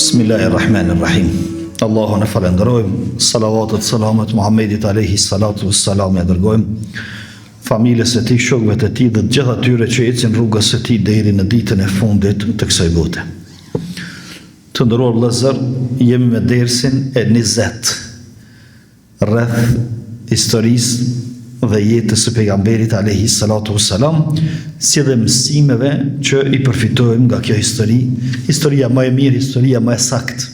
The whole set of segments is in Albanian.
Bismillahirrahmanirrahim. Allahun e falenderojmë, salavatet, selamet Muhammedit alayhi salatu wassalam e dërgojmë familjes së tij, shokëve të tij dhe të gjithë atyre që ecin rrugës së tij deri në ditën e fundit të kësaj bote. Të nderuar vëllezër, jemi me dersin e 20 rreth historisë dhe jetës së pejgamberit alayhi salatu wassalam, si dhe mësimeve që i përfitojmë nga kjo histori, historia më e mirë, historia më e saktë.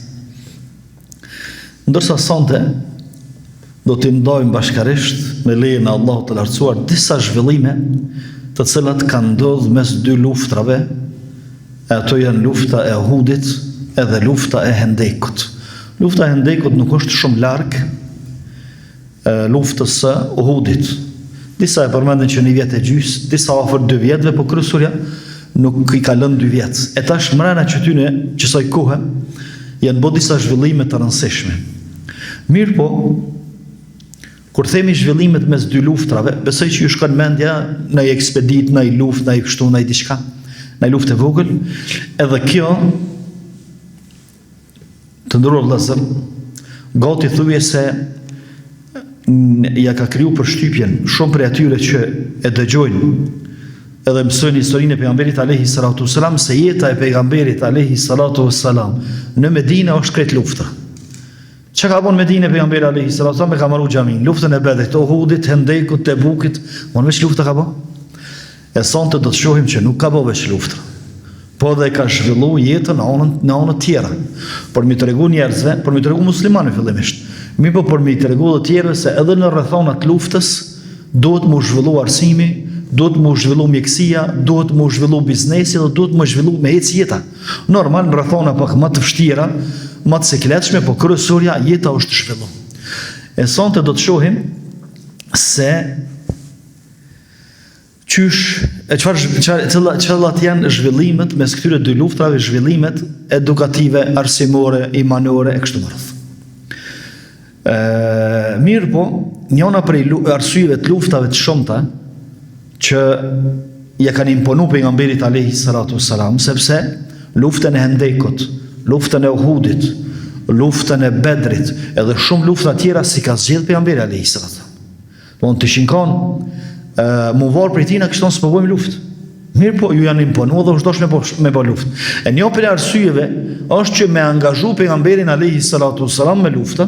Ndërsa sonte do t'i ndajmë bashkarisht me lejen e Allahut të lartësuar disa zhvillime të cilat kanë ndodhur mes dy luftrave, e ato janë lufta e Uhudit edhe lufta e Hendekut. Lufta e Hendekut nuk është shumë larg luftës së Uhudit. Disa e përmendin që 1 vjet e gjys, disa afër 2 vjetëve, por kryesorja nuk i ka lënë 2 vjet. E tash mbrana qytyne kësaj kohe janë bërë disa zhvillime të rëndësishme. Mirë po, kur themi zhvillimet mes dy luftrave, besoj që ju shkon mendja në një ekspedit, në një luftë, në një kështu, në një diçka, në një luftë e vogël, edhe kjo të nderuar vëllezër, gati thuje se ja ka kriju përshtypjen shumë prej atyre që e dëgjojnë edhe mësojnë historinë e pejgamberit alayhi salatu wassalam, se jeta e pejgamberit alayhi salatu wassalam në Medinë është krejt lufta. Çka ka bën Medinë pejgamberi alayhi salatu wassalam? Me ka marrë xhamin, luftën e Bedrit, Uhudit, Hendekut, Tebukit, veç lufta ka bën. E sonte do të shohim që nuk ka bën veç lufta, po dhe ka zhvillu jetën në anët tjera, për mi tregu njerëzve, për mi tregu muslimanëve fillimisht. Mi po për mi të regu dhe tjerë se edhe në rrethonat luftës duhet mu zhvillu arsimi, duhet mu zhvillu mjekësia, duhet mu zhvillu biznesi dhe duhet mu zhvillu me ecë jeta. Normal në rrethona pak më të vështira, më të sikletshme, po kryesorja jeta është zhvillu. E sonte do të shohim se çfarë janë zhvillimet mes këtyre dy luftrave, zhvillimet edukative, arsimore, imanore e kështu me radhë. Mirë po, njëna prej arsyeve të luftave të shumta që ja kanë imponu pejgamberit alayhi salatu wassalam, sepse luftën e Hendekut, luftën e Uhudit, luftën e Bedrit, edhe shumë lufta tjera si ka zgjedhur pejgamberi alayhi salatu wassalam. Do të shinkon mu varë prej tina kështon së përbojmë luftë. Mirë po, ju janë imponu dhe është dosh me po luftë. E një për arsyeve është që me angazhu pejgamberin alayhi salatu wassalam me lufta,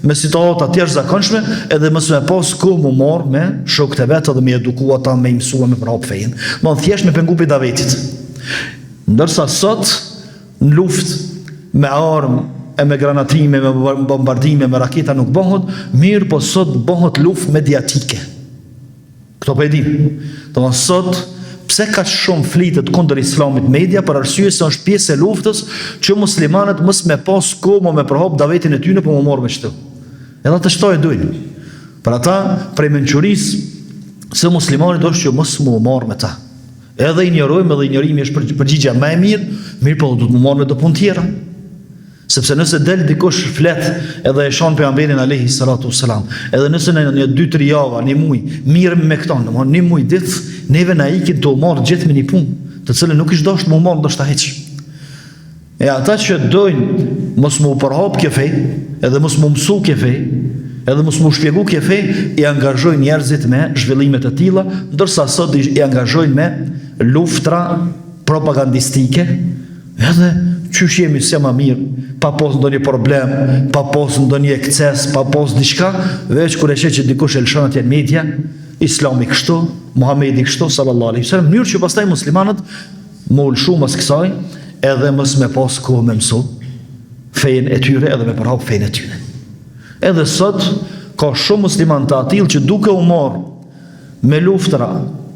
me situata të jashtëzakonshme, edhe mos me pas kohë mu marr me shokët e vet edhe me eduku ata, me mësua me prap fejen. Do thjesht me pengu për davetit. Ndërsa sot në luftë me armë e me granatrime, me bombardime, me raketa nuk bëhet, mirë po sot bëhet luftë mediatike. Këto po e dim. Do të sot pse ka shumë flitet kundër islamit media, për arsye se është pjesë e luftës që muslimanët mos me pas kohë me përhap davetin e tyre, po më marr me çto. Edhe të shtoj e dujnë. Për ata, prej mençurisë se muslimanit është që mos më marr me ta. Edhe injorojmë, edhe injorimi është përgjigja më e mirë po do të më marr me do punë tjera. Sepse nëse del dikush flet edhe e shon pejgamberin alayhi salatu wassalam, edhe nëse në një 2-3 javë, një muj, mirë me këto, domthonë një muj ditë, neve na ikin të marr gjithë me një punë, të cilën nuk ish dashur më marr ndoshta hiç. E ata që dojnë mos më përhap kjo fe, edhe mos më mësu kjo fe, edhe mos më shpjegu kjo fe, i angazhojnë njerëzit me zhvillimet e tilla, ndërsa sot i angazhojnë me luftra propagandistike, edhe qysh jemi se ma mirë, pa pos ndonjë problem, pa pos ndonjë ekces, pa pos diçka, veç kur e sheh që dikush e lëshon atje në media, Islami kështu, Muhamedi kështu sallallahu alaihi wasallam, mënyrë që pastaj muslimanët më ulshu mas kësaj, edhe mos me pas kohë me mësu fejen e tyre edhe me përhap fejen e tyre. Edhe sot ka shumë musliman të atill që duke u marr me luftra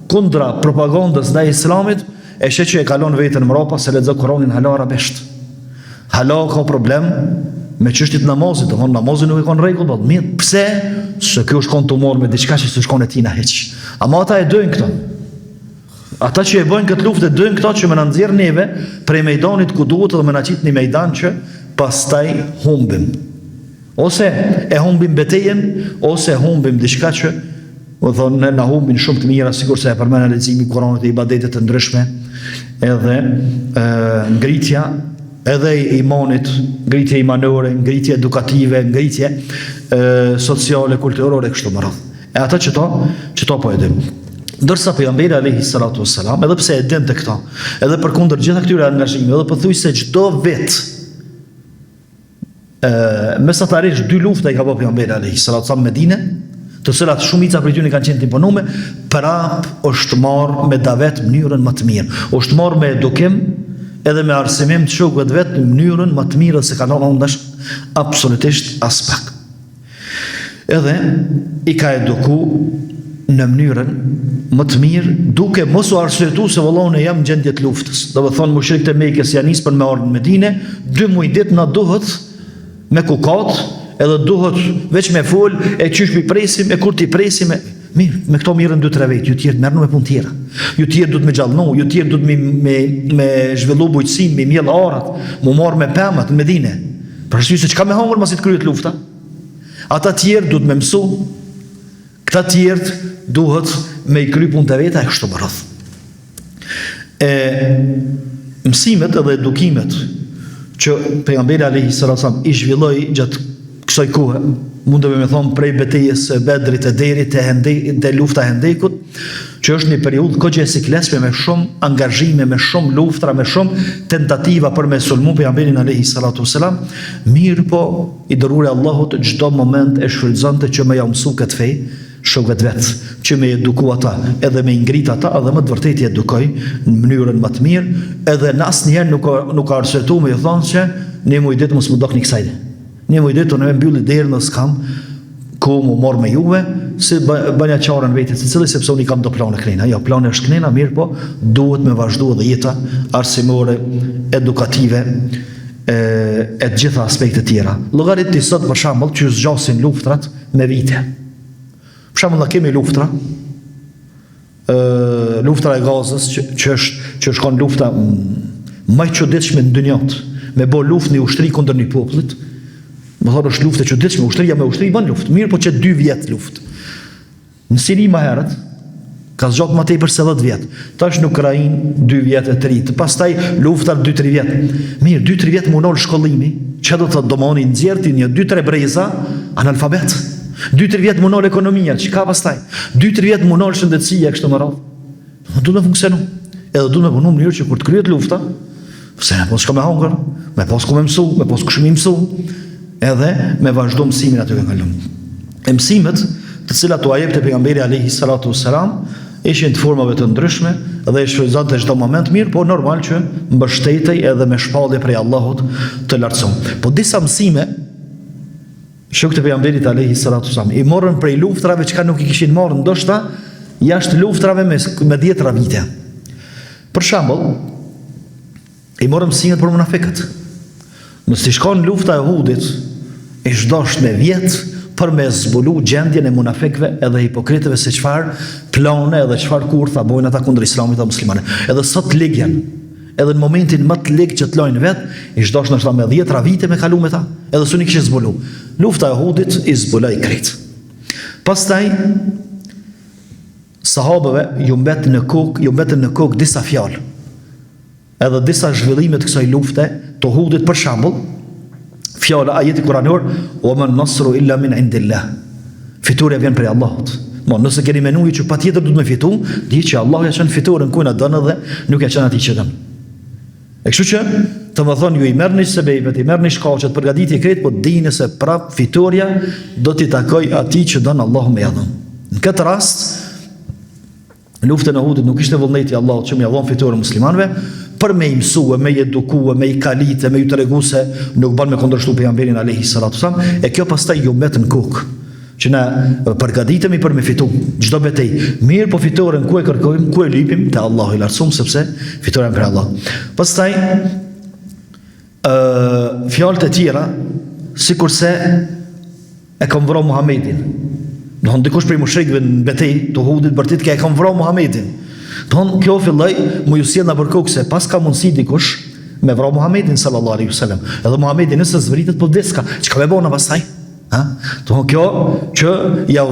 kundra propagandës ndaj islamit, e sheh që e kalon vetën mbrapa se lexo Kur'anin hala arabisht. Hala ka problem me çështjet namazit, domthon namazi nuk e ka në rregull, po mirë, pse? Se kjo shkon të marr me diçka që s'shkon e tina hiç. Ama ata e dojnë këto. Ata që e bëjnë këtë luftë dojnë këto që më na nxjerr neve prej mejdanit ku duhet dhe më na qit në mejdan që pastaj humbim. Ose e humbim betejën, ose humbim diçka që thonë na humbin shumë të mira, sikur se e përmend leximi i Kuranit e ibadetet të ndryshme, edhe ngritja edhe imanit, ngritje imanore, ngritje edukative, ngritje sociale, kulturore, kështu më radhë. E ata që to po e dim. Ndërsa pejgamberi alayhi salatu wassalam, edhe pse e dinte këta, edhe përkundër gjitha këtyre angazhimeve, edhe pothuajse çdo vit mesatarisht 2 lufta I ka bërë pejgamberi alayhi salatu wassalam në Medinë, të cilat shumica prej tyre kanë qenë të imponuar, prap është marrë me davet mënyrën më të mirë. Është marrë me edukim edhe me arsimim të shokëve të vet në mënyrën më të mirë se kanë ndash absolutisht as pak. Edhe I ka eduku në mënyrën më të mirë, duke mos u arsyetuar se vallai unë jam në gjendje të luftës. Do të thonë mushrikët e Mekës janë nisur për me ardhur në Medinë, 2 muaj ditë na duhet me kukat, edhe duhet veç me fol, e qysh mi presim, e kur ti presim, mirë, me këto mirën 2-3 vjet, ju tjerë merrnu me punë tjera. Ju tjerë duhet me gjallënu, ju tjerë duhet me zhvillu bujqësim, me mjell arat, mu marrë me pemat në Medinë. Për arsye se çka me hangër mos I të kryet lufta? Ata tjerë duhet me mësu, këta tjerë duhet me I kry punë të veta e kështu më radhë. Mësimet edhe edukimet që pejgamberi alayhi salatu wasallam I zhvilloi gjatë kësaj kohe, mundemi me thonë prej betejës së Bedrit e deri te lufta e Hendekut, që është një periudhë kogje e siklesme me shumë angazhime, me shumë luftra, me shumë tentativa për me sulmu pejgamberin alayhi salatu wasalam, mirë po I dërguari Allahut çdo moment e shfrytëzonte që me ja mësu këtë fe shokëve të vet, që me eduku ata, edhe me ngrit ata, edhe më të vërtetë I edukoj në mënyrën më të mirë, edhe në asnjëherë nuk ka arsyetuar me I thonë që ne muj ditë mos më dokni kësaj. Një muj ditë unë mbylli derën në skam ku mu morë me juve, si bënja qarën vetit se cili, sepse unë I kam do plane knena. Jo, plane është knena, mirë po, duhet me vazhdu edhe jeta arsimore, edukative, e të gjitha aspekte tjera. Llogarit të sot për shembull që zgjasin luftrat me vite. Për shembull na kemi luftra, luftra e Gazës, që shkon lufta më e çuditshme në dynjat, me bo luftë në ushtri kundër një popullit. Më thonë është luftë e çuditshme, ushtria me ushtri bën luftë, mirë po që 2 vjet luftë. Në Siri më herët ka zgjatë më tepër se 10 vjet. Tash në Ukrainë 2 vjet e 3, pastaj lufta 2-3 vjet. Mirë, 2-3 vjet munol shkollimi, që do të thotë domoni nxjerrti një 2-3 breza analfabet. 2-3 vjet munol ekonomia, çka pastaj? 2-3 vjet munol shëndetësia kështu më radh. Duhet të funksionon. Edhe duhet me punu në mënyrë që kur të kryhet lufta, se me pos shka me hangër, me pos ku me mësu, me pos ku shmi mësu, edhe me vazhdo mësimin aty që kalon. E mësimet, të cilat u ajep të pejgamberi alayhi salatu wassalam, ishin të formave të ndryshme dhe e shfrytëzonte çdo moment mirë, po normal që mbështetej edhe me shpallje prej Allahut të lartësuar. Po disa mësime shokët e pejgamberit alayhi salatu wassalam I morën prej luftrave që nuk I kishin marrë ndoshta jashtë luftrave me 10 vite. Për shembull, I morëm mësimet për munafikët. Nëse shkon lufta e Uhudit, I zhdosh me vjet për me zbulu gjendjen e munafikëve edhe hipokritëve se çfarë plane edhe çfarë kurtha bojnë ata kundër Islamit dhe muslimanëve. Edhe sot ligjen, edhe në momentin më të ligj që të lojnë vet, I zhdosh ndoshta me 10 vite me kalu me ta, edhe s'u kishin zbulu. Lufta e Uhudit I zbuloi krejt. Pastaj sahabëve ju mbetën në kokë disa fjalë. Edhe disa zhvillime të kësaj lufte të Uhudit, për shembull, fjala ajeti kuranor, "Wa man nasru illa min indillah." Fitoria vjen prej Allahut. Nëse keni menuar që patjetër duhet me fitu, di që Allahu ja çon fitoren ku na don edhe nuk ja çon atij që don. E kështu që, të më thonë ju I merrni sebejbet, I merrni shkaqet, përgatitje krejt, po dini se prap fitoria do t'i takoj atij që don Allahu me ja dhon. Në këtë rast, luftën e Uhudit nuk ishte vullneti I Allahut që më ja dhon fitoren muslimanëve, për me I mësue, me I edukue, me I kalite, me ju tregu se nuk ban me kundërshtu pejgamberin alayhi salatu wasallam, e kjo pastaj ju mbet në kokë, që na përgatitemi për me fitu çdo betejë. Mirë, po fitoren ku e kërkojmë, ku e lypim te Allahu I lartësuar, sepse fitoren për Allah. Pastaj fjalët e tjera, sikurse e kam vrarë Muhamedit. Do ndikosh prej mushrikëve në betejë të Uhudit bërtit që e kam vrarë Muhamedin. Don kjo filloi mu ju sjell na për kokë se pas ka mundsi dikush me vrarë Muhamedin sallallahu alaihi wasallam. Edhe Muhamedi nëse zvritet po vdeska, çka me bëna pastaj? Don kjo që jau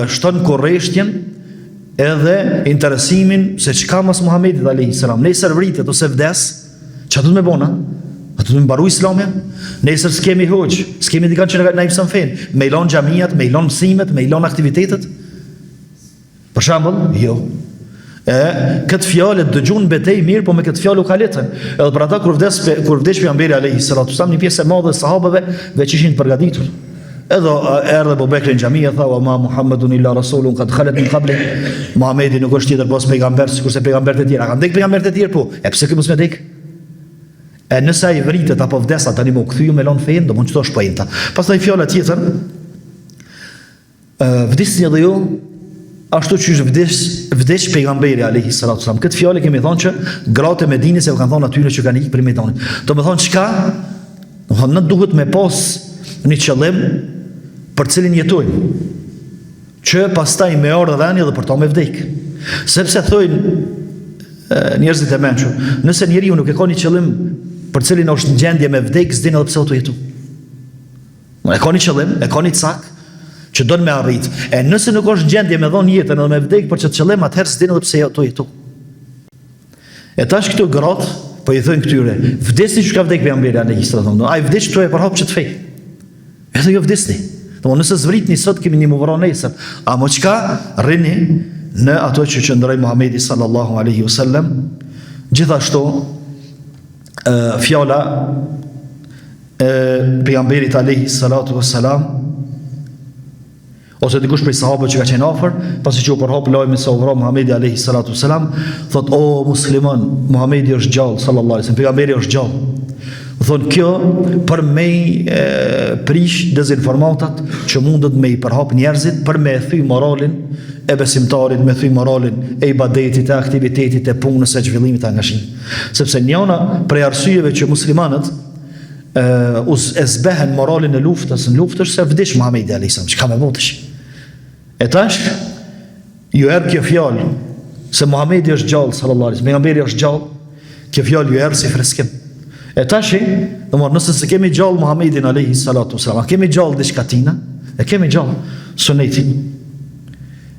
shton korreshtjen edhe interesimin se çka mas Muhamedit alayhi salam. Nëse vritet ose vdes, çfarë do të më bëna? Atë të mbaru islamin, nesër s'kemi hoqë, s'kemi dikan që na i mëson fen, me ilon xhamiat, me ilon mësimet, me ilon aktivitetet. Për shembull, jo. Këtë fjalë dëgjun betej mirë, po me këtë fjalë u kaletën. Edhe për ata kur vdes pejgamberi alayhi salatu wasallam, një pjesë e madhe e sahabëve veç ishin të përgatitur. Edhe erdhe Abu Bekri në xhamia tha: "Wa ma Muhammedun illa rasulun qad khalat min qabli." Muhamedi nuk është tjetër pas pejgamber, sikurse pejgamberet e tjerë. Kanë ndek pejgamberet e tjerë po. E pse ky mos me dek? E nëse ai vritet apo vdes tani më u kthyu me lon fen, do mund çto shpojta. Pastaj fjala tjetër, vdesni edhe ju ashtu që vdes pejgamberi alayhi salatu wasallam. Këtë fjalë kemi thënë që gratë e Medinës e kanë thënë atyre që kanë ikë për Medinën. Do të thonë çka? Do të thonë ne duhet me pas një qëllim për cilin jetojmë, që pastaj me orë dhe dhënie dhe për to me vdek. Sepse thojnë njerëzit e mençur, nëse njeriu nuk e ka një qëllim për cilin është në gjendje me vdek, s'din edhe pse u jetu. E ka një qëllim, e ka një cak që do me arrit. E nëse nuk është në gjendje me dhon jetën edhe me vdek për çet qëllim, atëherë s'din edhe pse u jetu. E tash këtu gratë po i thojnë këtyre, vdesni që ka vdek pejgamberi alayhi salatu wasallam. Ai vdes këtu e përhap çet fej. Edhe jo vdesni. Domthonë nëse zvritni sot kemi një muvron nesër. A mo çka rrini në ato që qëndroi Muhamedi sallallahu alaihi wasallam. Gjithashtu fjala pejgamberit alayhi salatu wasalam ose dikush prej sahabëve që ka qenë afër, pasi që u përhap lajmi se u vra Muhamedi alayhi salatu wasalam, thot: "O musliman, Muhamedi është gjallë sallallahu alaihi wasallam, pejgamberi është gjallë." Thonë kjo për me prish dezinformatat që mundet me i përhap njerëzit, për me thy moralin e besimtarit, me thy moralin e ibadetit, e aktivitetit, e punës, e zhvillimit, e angazhimit. Sepse njëna prej arsyeve që muslimanët e zbehen moralin e luftës në luftësh se vdish Muhamedi alayhis salam, çka me votesh. E tash ju erë kjo fjalë se Muhamedi është gjallë sallallahu alaihi wasallam, pejgamberi është gjallë, kjo fjalë ju erë si freskim. E tashi, nëse se kemi gjallë Muhamedin alayhi salatu wasalam, kemi gjallë diçka tina, e kemi gjallë sunetin.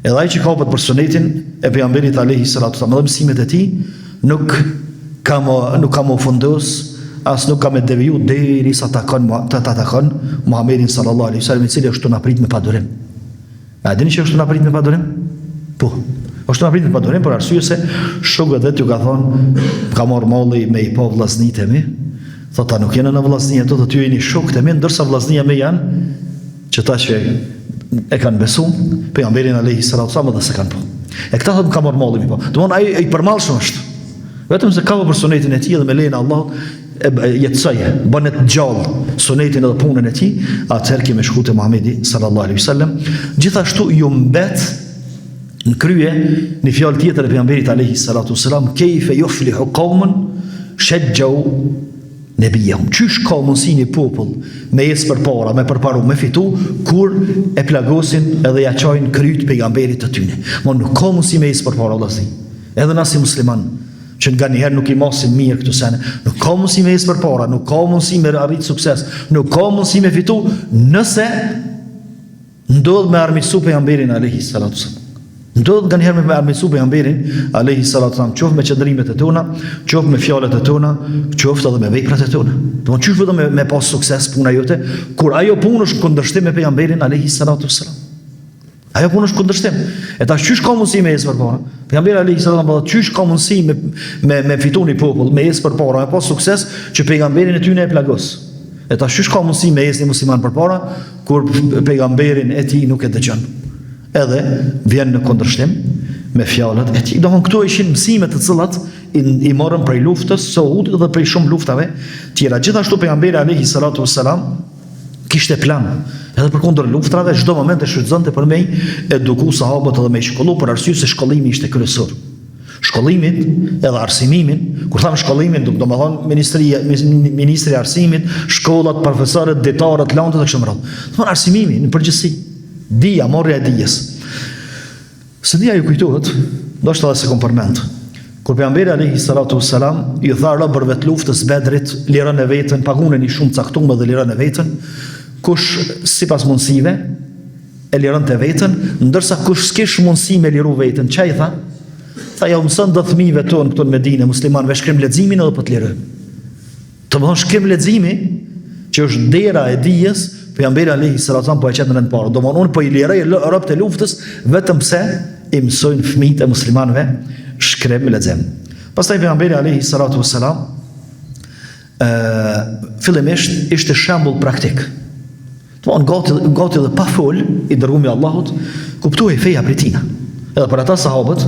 Edhe ai që kapet për sunetin e pejgamberit alayhi salatu wasalam, dhe mësimet e tij, nuk ka më fundos, as nuk ka më deviju derisa ta takon Muhamedin sallallahu alaihi wasallam, i cili është na prit me padurim. A dini që është na prit me padurim? Po. Është na prit me padurim për arsye se shokët e tij ka thonë, ka marrë malli me i pa vllaznitë e mi. Thota nuk jene në vllazni ato, të ty jeni shokët e mi, ndërsa vllaznia me janë që ta që e kanë besu pejgamberin alayhi salatu wasallam dhe se kanë po. E këta thotë ka marrë malli mi po. Domthon ai i përmallshëm është. Vetëm se ka për sunetin e tij dhe me lejen e Allahut jetësoje, bënet gjallë sunetin edhe punën e tij, atëherë kemi shku te Muhamedi sallallahu alaihi wasallam. Gjithashtu ju mbet në krye një fjalë tjetër e pejgamberit alayhi salatu wasalam: "Kayfa yuflihu qaumun shajjau nebijahum." Qysh ka mundsi një popull me jesë përpara, me përparu, me fitu, kur e plagosin edhe ja çojnë kryt pejgamberit të tyne. Nuk ka mundsi me jesë përpara vëllazë. Edhe na si musliman që nga njëherë nuk i masin mirë këtu sene, nuk ka mundsi me jesë përpara, nuk ka mundsi me arrit sukses, nuk ka mundsi me fitu nëse ndodh me armiqsu pejgamberin alayhi salatu wasalam. Ndodh nga njëherë me armiqsu pejgamberin alayhi salatu wasalam, qoftë me qëndrimet e tona, qoftë me fjalët e tona, qoftë edhe me veprat e tona. Domthonjë çish vetëm me pas sukses puna jote, kur ajo punë është kundërshtim me pejgamberin alayhi salatu wasalam. Ajo punë është kundërshtim. E tash çish ka mundsi me jesë përpara? Pejgamberi alayhi salatu wasalam çish ka mundsi me fitu një popull, me jesë përpara, me pas sukses që pejgamberin e tyne e plagos. E tash çish ka mundsi me jesë një musliman përpara kur pejgamberin e tij nuk e dëgjon. Edhe vjen në kundërshtim me fjalët e tij. Domthon këto ishin mësimet të cilat i morën prej luftës së Uhudit dhe prej shumë luftave tjera. Gjithashtu pejgamberi alayhi salatu wasalam kishte plan edhe përkundër luftrave, çdo moment e shfrytëzonte për me eduku sahabët edhe me shkollu, për arsye se shkollimi ishte kryesor. Shkollimin edhe arsimimin, kur tham shkollimin, do të thonë ministri i arsimit, shkollat, profesorët, dietarët, lëndët e kështu me radhë. Do të arsimimin në përgjithësi, dija, morrja e dijes. Se dija ju kujtohet, ndoshta edhe se kom përmend. Kur pejgamberi alayhi salatu wasalam i tha robërve të luftës Bedrit, lirën e veten, pagunë një shumë caktuar dhe lirën e veten, kush sipas mundësive e lironte veten, ndërsa kush s'kish mundësi me liru veten, çai tha? Tha ja mëson do fëmijëve tonë këtu në Medinë, muslimanëve shkrim leximin edhe po të lirojmë. Të më thonë shkem leximi, që është dera e dijes, pejgamberi alayhi salatu wasallam po e qenë në parë. Domthonë unë po I liroj robët e luftës vetëm pse I mësojnë fëmijët e muslimanëve shkrim lexim. Pastaj pejgamberi alayhi salatu wasallam fillimisht ishte shembull praktik. Domthonë gati dhe pa fol I dërguari I Allahut kuptoi feja prej tina. Edhe për ata sahabët,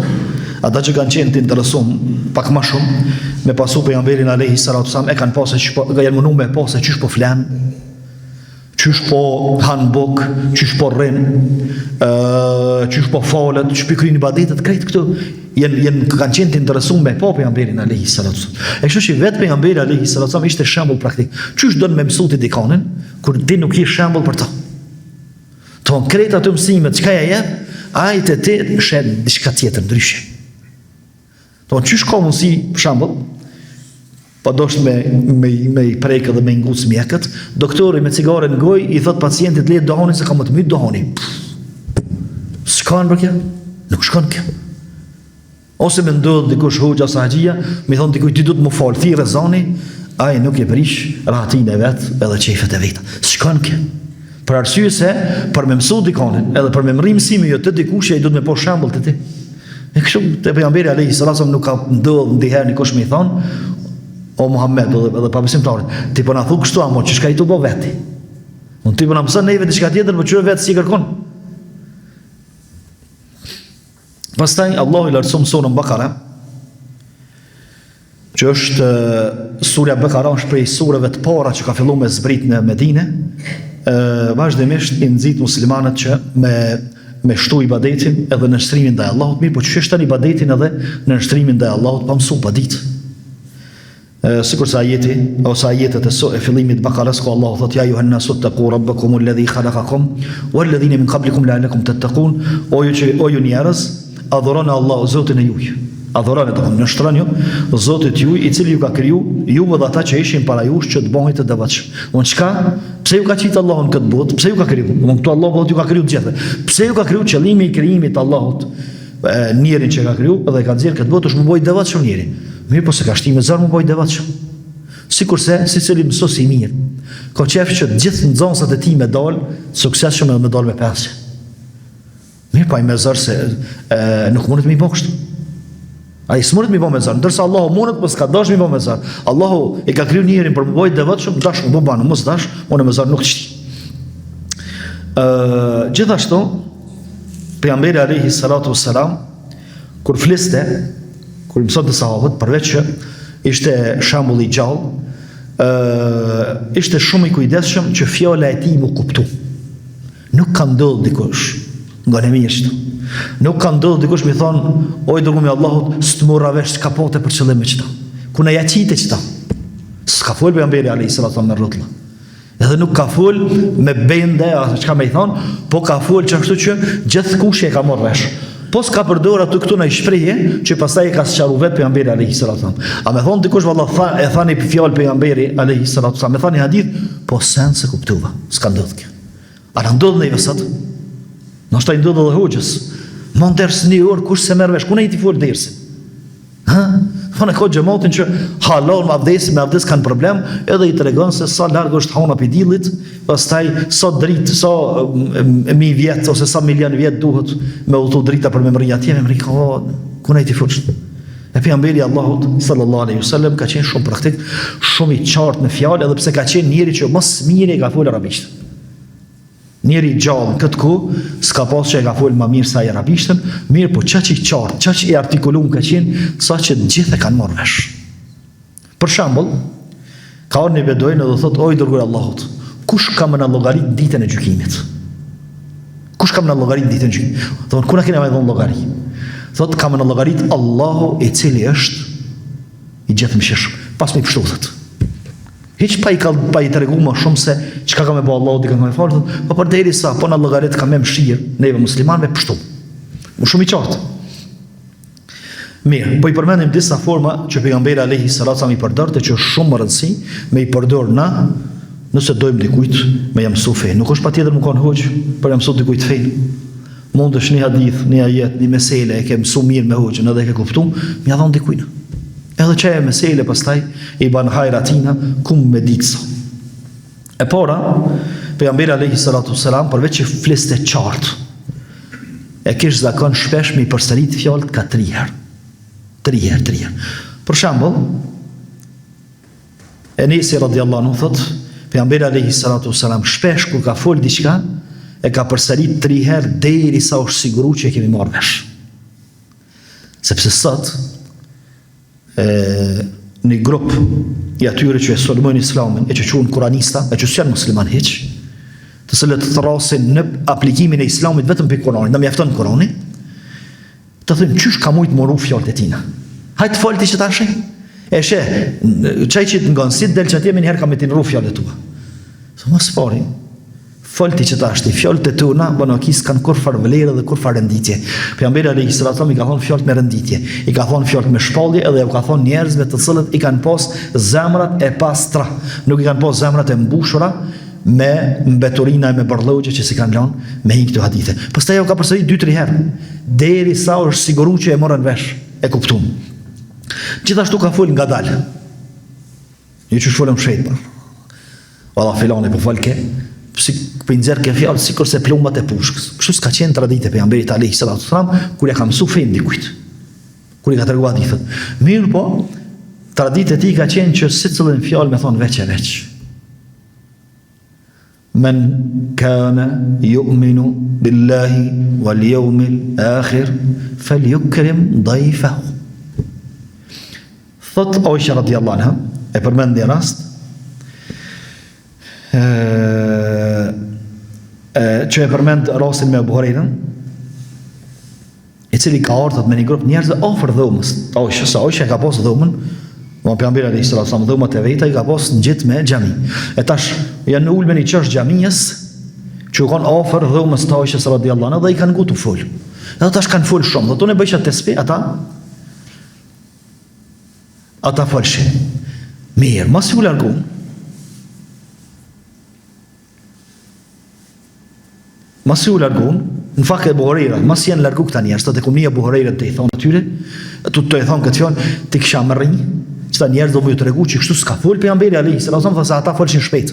ata që kanë qenë të interesuar pak më shumë me pasu pejgamberin alayhi salatu wasallam, e kanë pasur që janë munduar me pasë çish po flan, çish po han buk, çish po rrin, çish po falet, çish po kryejnë ibadetet, krejt këtu kanë qenë të interesuar me pejgamberin alayhi salatu wasallam. E kështu që vetë pejgamberi alayhi salatu wasallam ishte shembull praktik. Çish do me mësuti dikonin kur ti nuk je shembull për ta. Ton krejt ato mësimet çka ja jep, ai te ti shet diçka tjetër ndryshe. Ton çish ka mundsi për shembull, pa dosh me I prekë dhe me nguc mjekët, doktori me cigare në gojë I thot pacientit le dohani se ka më të myt dohani. S'kan për kjo? Nuk shkon kjo. Ose me ndodh dikush hoxha sa haxhia, mi thon dikuj ti do të më fal, thi rezani, ai nuk e prish rahatin e vet edhe çefet e vet. S'kan kjo. Për arsye se për me mësu dikonin, edhe për me mrri mësimi jo të dikush ai do të më po shembull të ti. E kështu te pejgamberi alayhi salatu wasallam nuk ka ndodh ndonjëherë nikush më I thon o Muhammed edhe pa besimtarit, ti po na thu kështu amo ç'ka I tu bo veti. Unë ti po na mëson neve diçka tjetër, po çu vetë si kërkon. Pastaj Allahu I lartëson surën Bakara, që është surja Bakara është prej sureve të para që ka filluar me zbrit në Medinë, vazhdimisht I nxit muslimanët që me shtu ibadetin edhe në nështrimin ndaj Allahut, mirë, po që shtan ibadetin edhe në nështrimin ndaj Allahut pa mësu pa ditë. Sikur sa ajeti ose ajetet e fillimit Bakaras ku Allahu thot ja ayuhan nasu taqu rabbakum alladhi khalaqakum walladhina min qablikum la'allakum tattaqun. O ju njerëz, adhuroni Allahu Zotin e juaj. Adhuroni të nështroni Zotit juaj I cili ju ka kriju ju dhe ata që ishin para jush që të bëheni të devotshëm. Unë çka? Pse ju ka qitë Allahun këtë botë? Pse ju ka kriju? Unë këtu Allahu ju ka kriju të gjithë. Pse ju ka kriju qëllimi I krijimit të Allahut? Njerin që ka kriju dhe ka nxjerr këtë botë është më bëj devotshëm njeri. Mirë, po se ka shtimë zor më bëj devotshëm. Sikurse secili mësos I mirë. Ka qef që të gjithë nxënësat e tij me dal suksesshëm edhe me dal me pesë. Mirë, po ai me zor se nuk mundet më I bëj kështu. Ai s'mundet më bëj me zor, ndërsa Allahu mundet, po s'ka dash më bëj me zor. Allahu e ka kriju njerin për më bëj devotshëm, dash më bëj, mos dash, unë me zor nuk të shti. Gjithashtu pejgamberi alayhi salatu wassalam kur fliste, kur mëson të sahabët, përveç që ishte shembull I gjallë, ishte shumë I kujdesshëm që fjala e tij më kuptu. Nuk ka ndodhur dikush nga nemisht. Nuk ka ndodhur dikush më thon, oj dërguari I Allahut, s'tmorra vesh kapote për qëllim me çta. Ku na ja qite çta. S'ka fol pejgamberi alayhi salatu wasallam në rrotlla. Edhe nuk ka fol me bende, as çka më I thon, po ka fol çashtu që gjithkush e ka marrë vesh. Po s'ka përdor aty këtu në shprehje që pastaj e ka sqaruar vetë pejgamberi alayhi salatu wasallam. A më thon dikush vallahi e thani fjalë pejgamberi alayhi salatu wasallam, më thani hadith, po sen se kuptova. S'ka ndodhur kjo. A na ndodh në sot? Ndoshta I ndodh edhe hoxhës. Mund ders një orë kush se merr vesh, ku ne I ti fol dersin. Ha? Thonë ka xhamatin që halal me abdes kanë problem, edhe I tregon se sa larg është hona pi dillit, pastaj sa dritë, sa mi vjet ose sa milion vjet duhet me udhëtu drita për me mri atje, me mri ku ne I ti fol. E pejgamberi Allahut sallallahu alaihi wasallam ka qenë shumë praktik, shumë I qartë në fjalë, edhe pse ka qenë njëri që më smiri ka fol arabisht. Njeri gjallë këtë ku s'ka pas që e ka folë më mirë sa I arabishtën, mirë po qaq I qartë, qaq I artikulum ka qenë, sa që të gjithë e kanë marrë vesh. Për shembull, ka orë një bedojnë edhe thot, oj dërguari Allahut, kush ka më në llogarit ditën e gjykimit? Kush ka më në llogarit ditën e gjykimit? Thonë, ku na kena me dhonë llogari? Thot, ka më në llogarit Allahu I cili është I gjithë mëshirshëm. Pas me I pështu thot. Hiç pa I tregu më shumë se çka ka me bëu Allahu dikën më fort, po përderisa po na llogarit ka më mëshirë neve muslimanëve pështu. Më shumë I qartë. Mirë, po I përmendim disa forma që pejgamberi alayhi salatu wasallam I përdorte që është shumë më rëndësi me I përdor na nëse dojmë dikujt me jam mësu fen. Nuk është patjetër më kanë hoxh për jam mësu dikujt fen. Mund është një hadith, një ajet, një mesele e ke mësu mirë me hoxhën edhe e ke kuptuar, më ia dhon dikujt. Edhe që e mesele pastaj i ban hajratina kum me diksa. E para, pejgamberi alayhi salatu wassalam përveç që fliste qartë, e kish zakon shpesh me i përsërit fjalët ka 3 herë. 3 herë. Për shembull, Enesi radiallahu anhu thot, pejgamberi alayhi salatu wassalam shpesh kur ka fol diçka, e ka përsërit 3 herë derisa u siguru që e kemi marrë vesh. Sepse sot një grup i atyre që e sulmojnë islamin, e që quhen kuranista, e që s'janë musliman hiç, të cilët thrasin në aplikimin e islamit vetëm për Kur'anit, na mjafton Kur'ani, të thënë çysh ka mujt moru fjalët e tina. Hajt folti që tash. E she, çaj që nga sit del çati më një herë ka me tin rru fjalët tua. Sa mos fori. Folti që tash, fjalët e tuna banakis kanë kur far vlerë dhe kur far renditje. Pejgamberi alayhi salatu wasallam i ka thonë fjalët me renditje, i ka thonë fjalët me shpallje edhe u ka thonë njerëzve të cilët i kanë pas zemrat e pastra, nuk i kanë pas zemrat e mbushura me mbeturina e me bërllogje që si kanë lanë me hinë këto hadithe. Pastaj u ka përsërit 2-3 herë, derisa u është siguru që e morën vesh, e kuptum. Gjithashtu ka fol nga dalë. Jo që folëm shejt për. Valla filani po folke, si për nxerr ke fjalë sikur se plumbat e pushkës. Kështu s'ka qenë traditë e pejgamberit alayhi salatu wasalam kur ja ka mësu fen dikujt. Kur i ka treguar hadithet. Mirë po, traditë e tij ka qenë që secilën fjalë me thon veç e veç. Men kana yu'minu billahi wal yawmil akhir falyukrim dayfahu. Thot Aisha radiallahu anha, e përmend një rast, që e përmend rastin me Abu Hurairën, i cili ka ardhur me një grup njerëz afër dhomës. Aisha ka pas dhomën, pejgamberi alayhi salatu wasallam dhomat e veta i ka pas ngjit me xhami. E tash janë ulën i çosh xhamisë, që u kanë afër dhomës të Aishës radiallahu anha dhe i kanë ngutu fol. Edhe tash kanë fol shumë, do të ne bëjë tespi ata falshin. Mirë, mas ju largu. Në fakt e Abu Huraira, mas janë largu këta njerëz, të kumnia Abu Huraira të i thonë atyre, të i thonë këtë fjalë, ti kisha më rrinj, që ta njerëz do më ju tregu që kështu s'ka fol pejgamberi alayhi salatu wasallam, thosë ata folshin shpejt.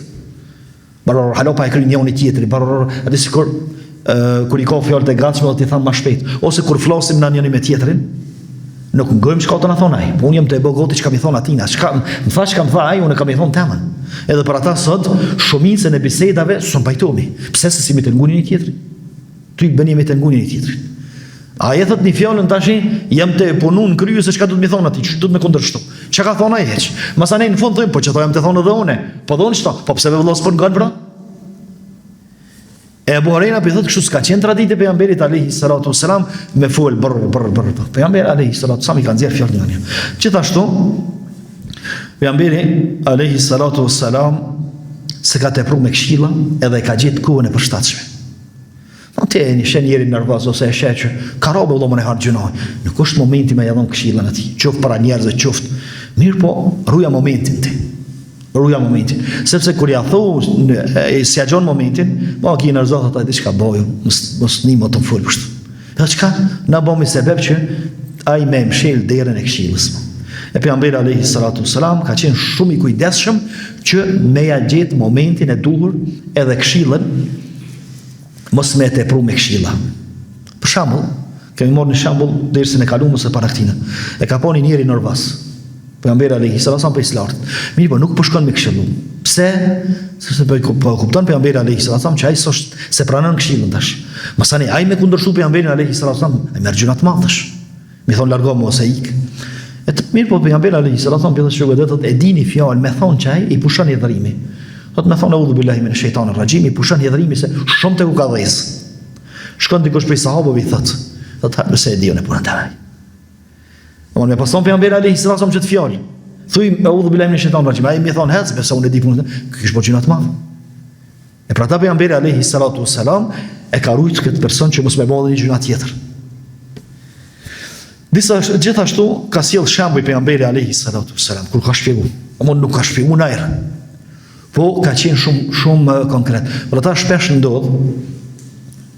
Baror halopa e krin njëri tjetri, baror atë sikur kur i ka fjalët e gatshme do t'i thanë më shpejt, ose kur flasim në njëri me tjetrin, nuk ngojmë çka të na thon ai. Po unë jam të e bogoti çka më thon atina. Çka më thash çka më tha ai, unë kam i thon temën. Edhe për ata sot shumicën e bisedave son pajtomi. Pse se si më të ngunin i tjetrit? Ty bëni me të ngunin i tjetrit. Ai thot një fjalën tash, jam të punun krye se çka do të më thon aty, do të më kundërshto. Çka ka thon ai hiç? Masanej në fund thoj, po çfarë jam të thonë edhe unë? Po don çto? Po pse vëllos po ngan bra? E Abu Huraira për thotë kështu s'ka qenë traditë e pejgamberit alayhi salatu wasalam me fol brr. Pejgamberi alayhi salatu wasalam i ka nxjerr fjalën e tij. Gjithashtu pejgamberi alayhi salatu wasalam se ka tepruar me këshilla edhe ka gjetë kohën e përshtatshme. Atë një shenjeri nervoz ose e sheh që ka robë vëllomën e harxhunoj. Nuk është momenti me ia dhon këshillën atij. Qoftë para njerëzve, qoftë. Mirë po, ruja momentin ti. Sepse kur ja thou si ja gjon momentin, po ki nërzohet ata diçka boju, mos nimo të fol kështu. Edhe çka na bëmi sebeb që ai më mshël derën e këshillës. E pejgamberi alayhi salatu wasalam ka qenë shumë i kujdesshëm që me ja gjet momentin e duhur edhe këshillën mos me tepru me këshilla. Për shembull, kemi marrë një shembull dersën e kaluar ose para këtina. E ka poni njëri nervoz. Pejgamberi alayhi salatu wasallam për lart. Mirë, po nuk po shkon me këshillu. Pse? Sepse po kupton pejgamberi alayhi salatu wasallam që ai s'është se pranon këshillën tash. Masani ai me kundërshu pejgamberin alayhi salatu wasallam, ai merr gjunat madhësh. Mi thon largo mos e ik. Mirë, po pejgamberi alayhi salatu wasallam pjesë shkodet thotë e dini fjalë me thon që ai i pushon hidhrimi. Thotë me thon audhu billahi minash shaitanir rajim, i pushon hidhrimi se shumë tek u ka dhës. Shkon dikush prej sahabëve i thotë pse e diun e punën tani. Unë me pason pejgamberi alayhi salatu wasallam çet fjalë. Thuaj audhu billahi minash shaitanir rajim, ai më thon hec, pse unë e di punën. Kish po gjuna të madh. E pra ta pejgamberi alayhi salatu wasalam e ka rujt këtë person që mos më bëjë një gjuna tjetër. Gjithashtu ka sjell shembull pejgamberi alayhi salatu wasalam kur ka shpjeguar. Unë nuk ka shpjeguar ndajr. Po ka qenë shumë konkret. Por ata shpesh ndodh.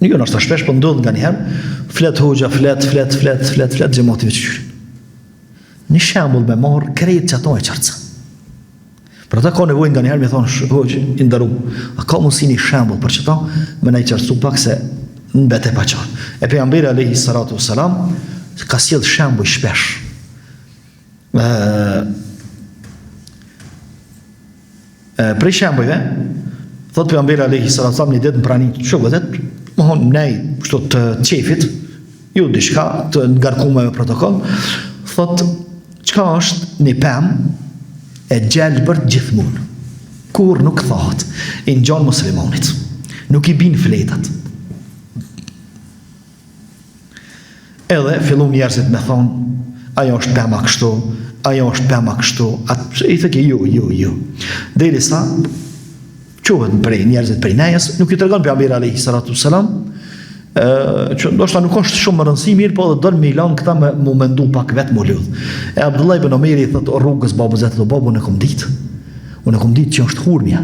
Jo, është shpesh po ndodh nganjëherë, flet hoxha, flet xhamati veç. një shembull me marr krejt që ato e qartësa. Për ata ka nevojë nga njëherë me thonë, hoqë, i ndaru, a ka mundësi një shembull për që ta, me na i qartësu pak se në bete pa qarë. E pejgamberi alayhi salatu wassalam ka sjell shembull shpesh. Prej shembujve, thot pejgamberi alayhi salatu wassalam një ditë në prani shokët, mohon nej kështu të qefit, ju diçka të ngarkuar me protokoll, thot çka është një pemë e gjelbërt gjithmonë. Kur nuk thahet, i ngjan muslimanit. Nuk i bin fletat. Edhe fillon njerëzit me thonë, ajo është pema kështu, ajo është pema kështu, i thëke ju. Derisa quhet prej njerëzit prej nejes, nuk i tregon pejgamberi alayhi salatu wassalam, që ndoshta nuk është shumë më rëndësi mirë, po edhe don me ilan këta me mu mendu pak vetë mu ludh. E Abdullah ibn Omeri thot rrugës babës vetë, babu unë e kom ditë që është hurmja.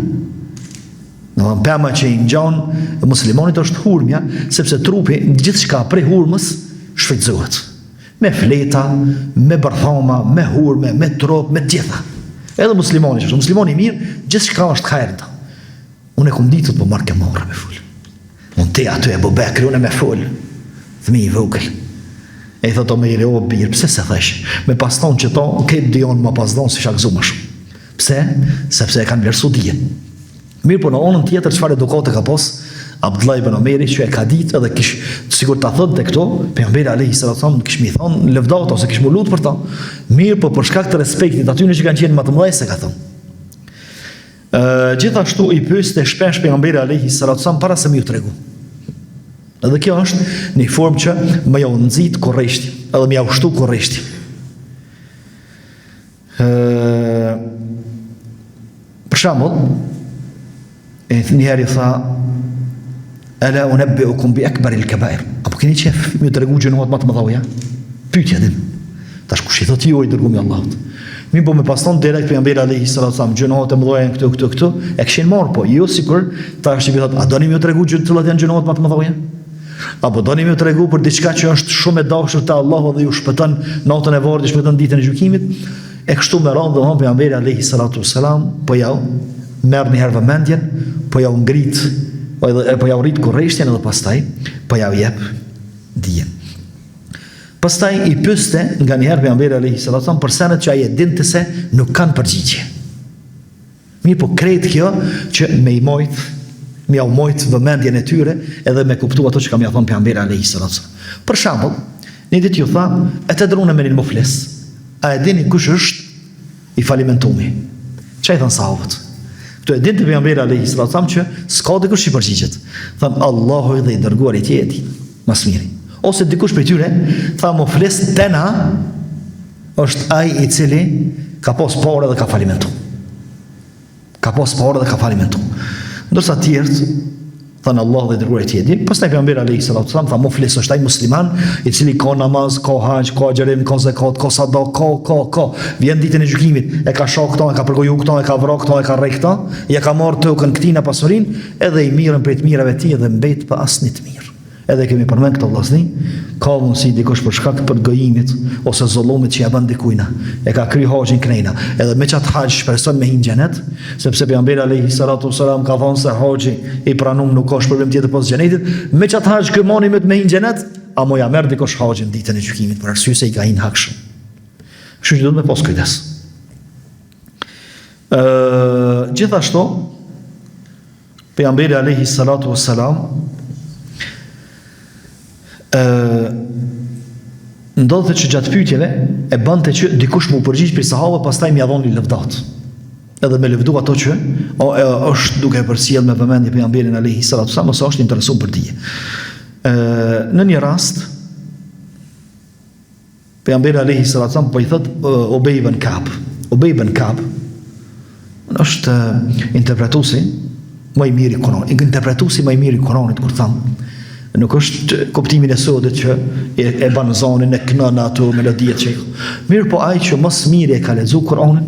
Në pema që i ngjan muslimanit është hurmja, sepse trupi gjithçka prej hurmës shfrytëzohet. Me fleta, me bërthama, me hurme, me trop, me gjitha. Edhe muslimani që është muslimani mirë, gjithçka është hajrta. Unë e kom ditë po marrë ke marrë me ful. Unë te aty e Bubekri, unë me fol, thmi i vogël. E i thot Omeri, o birë, pse se thesh? Me paston që to, këtë dion ma pasdon si shakzu më shumë. Pse? Sepse e kanë vlerësu dijen. Mirë, po në onën tjetër, çfarë edukate ka pos, Abdullah ibn Omeri, që e ka ditë edhe kish, sigur ta thot të këto, pejgamberi alayhi salatu wassalam kish mi thonë lëvdat ose kish mu lut për ta. Mirë, po për shkak të respektit atyre që kanë qenë më të mëdhenj se ka thonë. Gjithashtu i pyeste shpesh pejgamberi alayhi salatu wassalam para se më ju tregu. Edhe kjo është një formë që më jau nxit korreshti, edhe më jau shtu korreshti. Për shembull, njëherë i tha, ala unabbiukum bi akbaril kabair. Apo keni qef më tregu gjërat më të mëdha? Pyetja din. Tash kush i thot ju i dërguar i Allahut? Mi po me paston direkt pejgamberi alayhi salatu wasallam gjërat e mëdha këtu e kishin marrë, po jo sikur tash i thot a doni më tregu gjërat cilat janë gjërat më të mëdha? Apo doni më tregu për diçka që është shumë e dashur te Allahu dhe ju shpëton natën e varrit, shpëton ditën e gjykimit? E kështu me radhë domthon pejgamberi alayhi salatu wasalam po jau merr një herë vëmendjen, po jau ngrit, po jau rrit kurreshtjen edhe pastaj po jau jep dijen. Pastaj i pyeste nga një herë pejgamberi alayhi salatu wasalam për senet që ai e dinte se nuk kanë përgjigje. Mirë, po krejt kjo që me i mojt mi au mojt vëmendjen e tyre edhe me kuptu ato që kam ja thonë pejgamberi alayhi salatu wasalam. Për shembull, një ditë ju tha, e të drune me një muflis. A e dini kush është i falimentumi? Çfarë i thon sahabët? Këto e dinte pejgamberi alayhi salatu wasalam që s'ka dikush i përgjigjet. Than Allahu dhe i dërguari i tij, mas miri. Ose dikush prej tyre tha muflis tena është ai i cili ka pas parë dhe ka falimentu. Ka pas parë dhe ka falimentu. Ndërsa tjertë, thënë Allah dhe dërguari i tij. Pastaj pejgamberi alayhi salatu wasallam tha muflis është ai musliman i cili ka namaz, ka hax, ka xherem, ka zakat, ka sadak, ka. Vjen ditën e gjykimit, e ka shoh këto, e ka përgoju këto, e ka vrarë këto, e ka rrej këto, ja ka marrë tokën këtina pasurinë, edhe i mirën prej të mirave të tij dhe mbet pa asnjë të mirë. Edhe kemi përmend këto vllazni, ka mundsi dikush për shkak të përgojimit ose zullumit që ja bën dikujt, e ka kry haxhin krejna, edhe me çat hax shpreson me hin xhenet, sepse pejgamberi alayhi salatu wasalam ka thënë se haxhi i pranum nuk ka problem tjetër pas xhenetit, me çat hax që moni me hin xhenet, a mo ja merr dikush haxhin ditën e gjykimit për arsye se i ka hin hakshëm. Kështu që duhet me pas kujdes. Gjithashtu pejgamberi alayhi salatu wasalam ndodhte që gjatë pyetjeve e bante që dikush më përgjigj për sahabë, pastaj më ia dhoni lëvdat. Edhe me lëvdu ato që është duke përcjell me vëmendje pejgamberin alayhi salatu wasallam, ose është interesuar për dije. Në një rast pejgamberi alayhi salatu wasallam po i thot Ubay ibn Ka'b. Ubay ibn Ka'b është interpretuesi më i mirë i Kuranit. Interpretuesi më i mirë i Kuranit kur tham nuk është kuptimin e sodit që e banë zonin e kënën ato melodijet që mirë, po ai që mës mirë e ka lexuar Kur'anin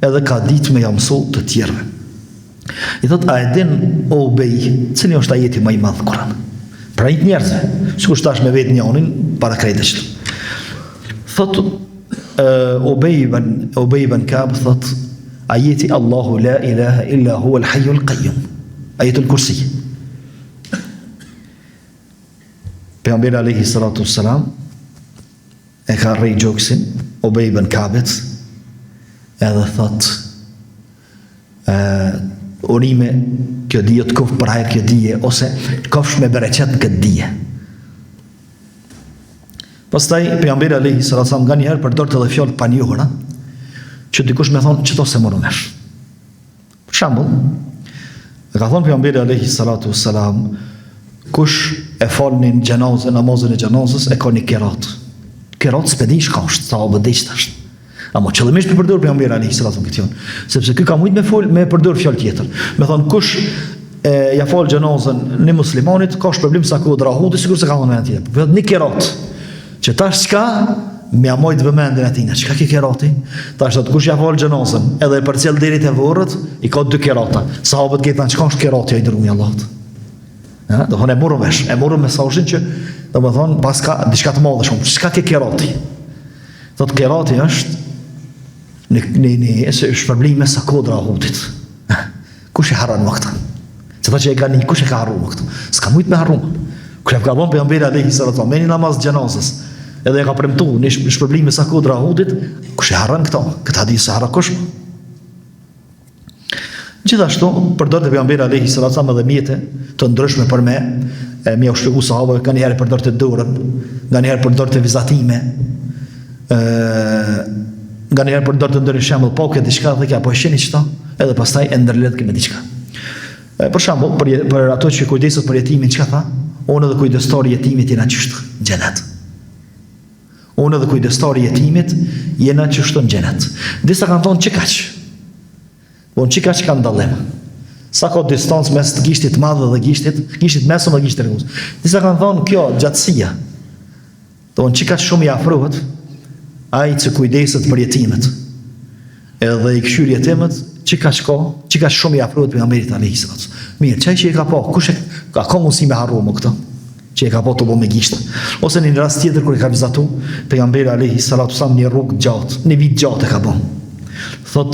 edhe ka ditë me jamësu të tjerëve. I thot, a e din o Ubej, cili është ajeti më i madh Kur'an? Pra i njerëzve, sikur tash me vetë njonin para krejtësht. Thot, Ubej ibn Ka'b thot ajeti Allahu la ilaha illa huwa al-hayyul qayyum, ajetul kursi. Pejgamberi alayhi salatu wassalam e ka rrej gjoksin Ubej ibn Ka'bit, edhe thot urime kjo dije të kofë për hajër kjo dije, ose kofsh me bereqet në këtë dije. Pastaj pejgamberi alayhi salatu wasallam nga njëherë përdor të dhe fjalë pa njohura, që dikush me thonë çto se morën vesh. Për shembull, ka thonë pejgamberi alayhi salatu wasallam, kush e fal në xhenazë, namazën e xhenazës e ka një kerat. Kerat s'pe di çka është, sa obëdish tash. Amo qëllimisht për përdor pejgamberi alayhi salatu wasallam këtë, sepse ky ka mujt me përdor fjalë tjetër. Me thonë kush ja fal xhenazën në muslimanit ka shpërblim sa ku drahuti, sigurisht se ka thonë tjetër. Vetëm një kerat. Që tash çka me amojt vëmendjen atina, çka ke kerati? Tash do të kush ja fal xhenazën, edhe e përcjell deri te vorrët, i ka 2 kerata. Sahabët këtan çka është kerati ai dërumi Allahut. Ha, do thonë e morëm me saushin që domethën pas ka diçka të madhe shumë. Çka ke kerati? Thot kerati është në shpërblim me sa kodra hutit. Kush e harron këtë? Sepse që e kanë kush e ka harruar këtë? S'ka mujt me harruar. Kur e ka dhënë pejgamberi alayhi salatu wasallam me namaz xhenazës, edhe e ka premtuar në shpërblim me sa kodra hutit, kush e harron këto? Këtë hadith se harron kush? Gjithashtu përdorte pejgamberi alayhi salatu wasallam edhe mjete të ndryshme për me u shpjegu sahabëve, kanë herë përdorte dorën, kanë herë përdorte vizatime, kanë herë përdorte ndonjë shembull pokë diçka dhe apo e shihni çto, edhe pastaj e ndërlidh me diçka. Për shembull, për ato që kujdeset për jetimin, çka tha? Unë edhe kujdestari jetimit jena qështë në gjenet. Unë edhe kujdestari jetimit jena qështë në gjenet. Disa kanë thonë që kaq. Unë që kaq kanë dallim. Sa ka distancë mes të gishtit madhe dhe gishtit mesëm dhe gishtit rëgus. Disa kanë thonë kjo gjatësia. Unë që kaq shumë i afrohet ai që kujdeset për jetimet. Edhe i këshyr jetimet, që kaq shumë i afrohet pejgamberit alayhi salatu wasallam. Mirë, çaj që e ka pa, kush e ka mundësi me harru më këtë? Që e ka pa të bo me gisht. Ose në një rast tjetër kur e ka vizatu pejgamberi alayhi salatu wasallam një rrugë gjatë, një vit gjatë e ka bën. Thot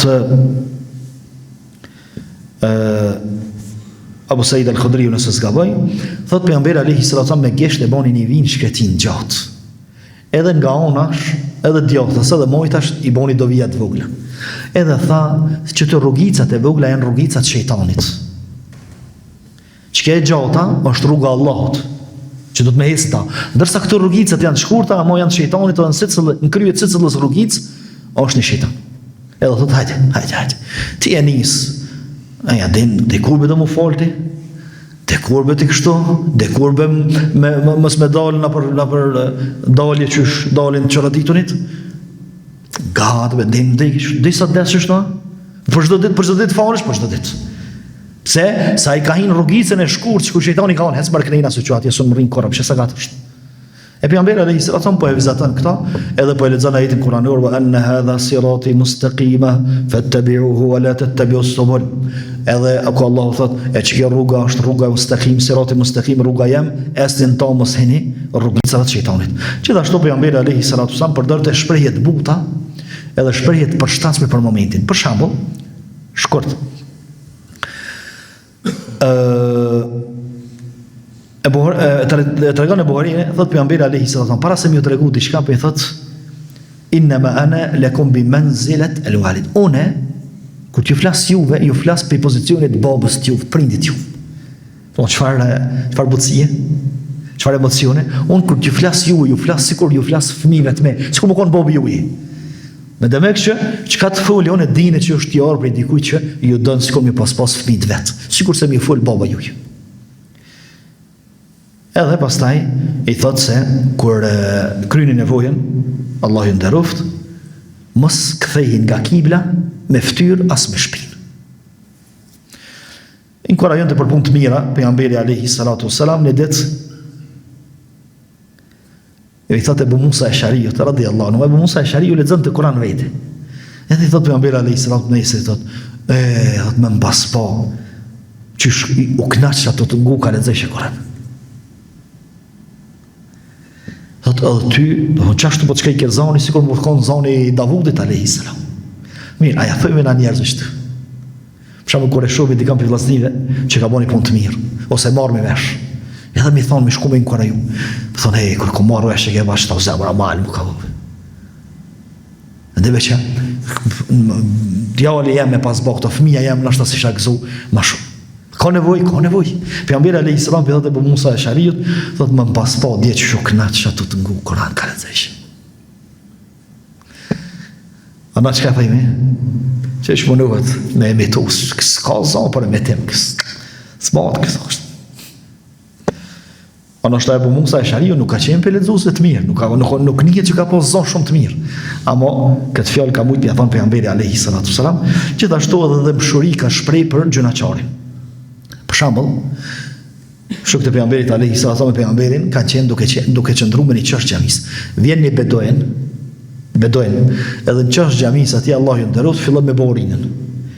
Abu Said al-Khudri nëse s'gaboj, thot pejgamberi alayhi salatu wasallam me gisht e bani një vin shkretin gjatë. Edhe nga onash, edhe djathtas, edhe mojtash i bani do vija të vogla. Edhe tha që të rrugicat e vogla janë rrugicat shejtanit. Çka e gjata është rruga e Allahut, që do të më hecë ta. Ndërsa këto rrugicat janë të shkurta, ama janë të shejtanit, edhe në krye të cilës rrugicë është një shejtan. Edhe thot hajde. Ti e nis. Aja de kurbe do më folti. De kurbe ti kështu, de kurbe mos me dalë në për dalje qysh dalin çoraditunit. Gatë me dim disa desësh no. Për çdo ditë falesh, për çdo ditë. Pse? Sa i ka hinë rrugicën e shkurt, që shejtani ka thonë, hec barkënina se çuat, jesun rrin korrap, çesa gatë është. E pejgamberi alayhi salatu wasallam po e vizaton këta, edhe po e lexon ajetin kuranor, wa anna hadha sirati mustaqima fattabi'uhu wa la tattabi'us subul. Edhe ku Allahu thot, e çka rruga është rruga mustaqim, sirati mustaqim, rruga jam, estin to mos hini rrugicat e shejtanit. Gjithashtu pejgamberi alayhi salatu wasallam përdorte shprehje të buta, edhe shprehje të përshtatshme për momentin. Për shembull, shkurt tregon e Buhariu, thot pejgamberi alayhi salatu wasallam, para se më tregu diçka, po i thot inma ana lakum bi manzilat alwalid. Unë kur t'ju flas juve, ju flas për pozicionit të babës t'ju, prindit ju. Po çfarë butësie? Çfarë emocione? Unë kur t'ju flas ju flas sikur ju flas fëmijëve të me. Sikur më kon babi juaj. Në demek që çka të foli unë dinë që është jarë për dikujt që ju don sikur më pas fëmijët vet. Sikur se më fol baba juaj. Edhe pastaj i thot se kur kryeni nevojën, Allahu ju nderoft, mos kthehin nga kibla me fytyrë as me shpinë. Inkurajon të për punë të mira pejgamberi alayhi salatu wasalam në ditë. E i thot Ebu Musa Eshariu radhiyallahu anhu, Ebu Musa Eshariu lexon të Kur'an vetë. Edhe i thot pejgamberi alayhi salatu wasalam, thot më mbas po që u knaq ato të nguka lexoj Kur'an. Thot edhe ty, qashtu po të shkej këtë zani, sikur më shkon zani i Davudit a.s. Mirë, aja thëjme na njerëzisht. Për shembull kur e shohim dikam për vllaznive që ka bënë punë të mirë, ose marr me vesh. Edhe mi thonë me shku me inkuraju. Thonë, hey, kur ku marr vesh e ke bash ta zemra mal më ka vë. Ndeve që djali jam me pas bëkto, fëmija jam nashta si shakzu ma shumë. Ka nevoj. Pejgamberi alayhis salam thotë Abu Musa al-Ash'ariut, thotë më pas pa dje që shu knaq ato të ngu Kur'an ka lexesh. Ana çka thëmi? Që është mënuhet me emitus, s'ka zon për emitim kës. S'mod kës është. Ana shtaj Abu Musa al-Ash'ariut nuk ka qenë për lexues të mirë, nuk nihet që ka pas zon shumë të mirë. Amo këtë fjalë ka mujt ja thon pejgamberi alayhis salam, gjithashtu edhe mshuri ka shpreh për gjunaçarin. Për shembull, shokët e pejgamberit alayhis salam me pejgamberin kanë qenë duke qëndruar në një çarsh xhamis. Vjen një bedoen, edhe në çarsh xhamis aty Allahu i nderoj fillon me borinën.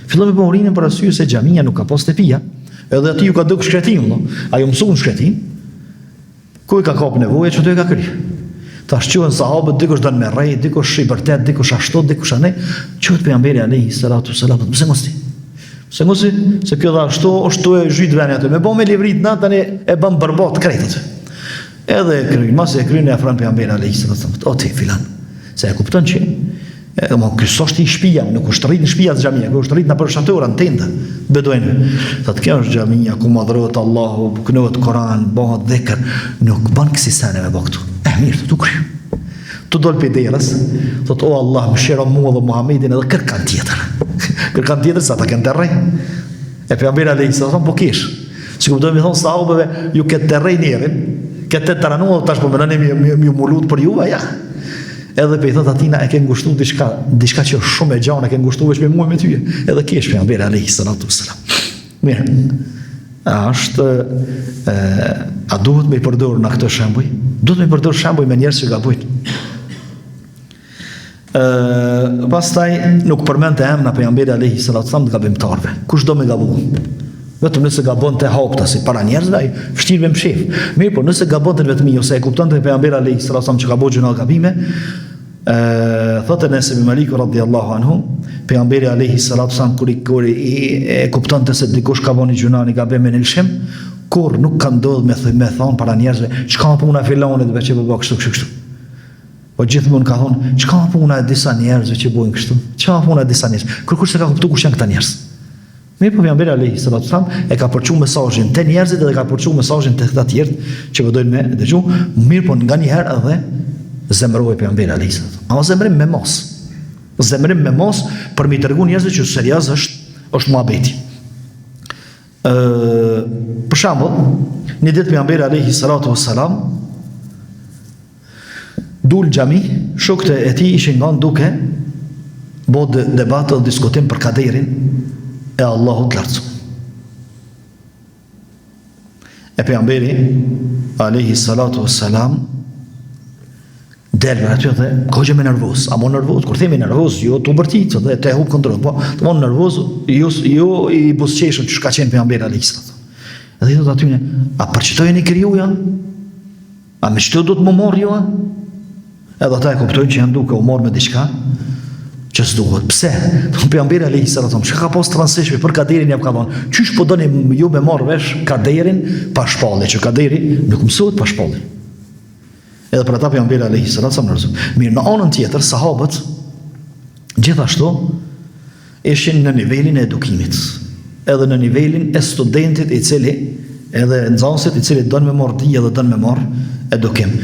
Për arsye se xhamia nuk ka pas tepia, edhe aty ju ka duk shkretin, ajo mësuan shkretin. Ku i ka kap nevojë çdo e ka kry. Tash quhen sahabët, dikush don me rrej, dikush i vërtet, dikush ashtu, dikush anë. Quhet pejgamberi alayhis salam, pse mos ti? Se kjo dha ashtu e zhyt veni aty. Me bo me livrit na tani e bën bërbat kretat. Edhe e kryen, mas e kryen e afran pejgamberi alayhis salam. O ti filan. Se e kupton që ky s'është i shtëpia, nuk është rrit në shtëpia të xhamia, kjo është rrit në përshtatora, në tenda. Beduenve. Thotë kjo është xhamia ku madhrohet Allahu, kënohet Kur'an, bëhet dhikr, nuk bën kësi sene me bëktu. Mirë, tu kry. Tu dol për derës, thotë o Allah, më shiro mua dhe Muhammedin edhe kërkan tjetër sa ta kënë të rrej. E pejgamberi alayhis salam po kish. Si ku do mi thonë sahabëve, ju këtë të rrej njerin, këtë të ranua dhe tash po më nëni mi mulut për juve, ja. Edhe pe i thotë atina e ke ngushtu diçka që është shumë e gjanë, e ke ngushtu veç me muaj me tyje. Edhe kish pejgamberi alayhis salam. Mirë. A duhet me i përdor në këtë shembuj? Duhet me i përdor shembuj me njerëz që gabojnë. Pastaj nuk përmend të emra pejgamberi alayhis salam të gabimtarve. Kush do me gabu? Vetëm nëse gabon të hapta si para njerëzve, ai vështirë me mshif. Mirë, po nëse gabon të vetëm ose e kupton të pejgamberi alayhis salam që ka bëu gjuna gabime, thotë Enes ibn Malik radhiyallahu anhu, pejgamberi alayhis salam kur i kupton të se dikush ka bënë gjuna në gabim me lëshim, kur nuk ka ndodhur me thon para njerëzve, çka puna filonit veç e bë kështu. Po gjithmonë ka thonë, çka puna e disa njerëzve që bojnë kështu? Çka puna e disa njerëz? Kur se ka kuptuar kush janë këta njerëz. Mirë, po pejgamberi alayhis salam e ka përçuar mesazhin te njerëzit dhe ka përçuar mesazhin te këta të tjerë që vëdojnë me dëgju. Mirë, po nganjëherë edhe zemroi pejgamberi alayhis salam. Ama zemrim me mos për mi tregu njerëzve që serioz është muhabeti. Për shembull, një ditë pejgamberi alayhis salam dul xhami, shokët e tij ishin ngan duke bë debat dhe diskutim për kaderin e Allahut lartësu. E pejgamberi alayhis salam del aty dhe kohë më nervoz, apo nervoz, kur themi nervoz, jo tu bërtit, dhe te hub kontroll, po, domon nervoz, jo i buzëqeshëm që ka qenë pejgamberi alayhis salam. Dhe i thot aty, a përqitojeni krijuja? A me çdo do të më morr ju? Edhe ata e kuptojnë që janë duke u marrë me diçka që s'duhet. Pse? Pejgamberi alayhis salam, çka ka pas transishme për kaderin jam ka thonë, çysh po doni ju me marrë vesh kaderin pa shpallje, që kaderi nuk mësohet pa shpallje. Edhe për ata pejgamberi alayhis salam rrezu. Mirë, në anën tjetër sahabët gjithashtu ishin në nivelin e edukimit, edhe në nivelin e studentit i cili edhe nxënësit i cili don me marrë dije dhe don me marrë edukim.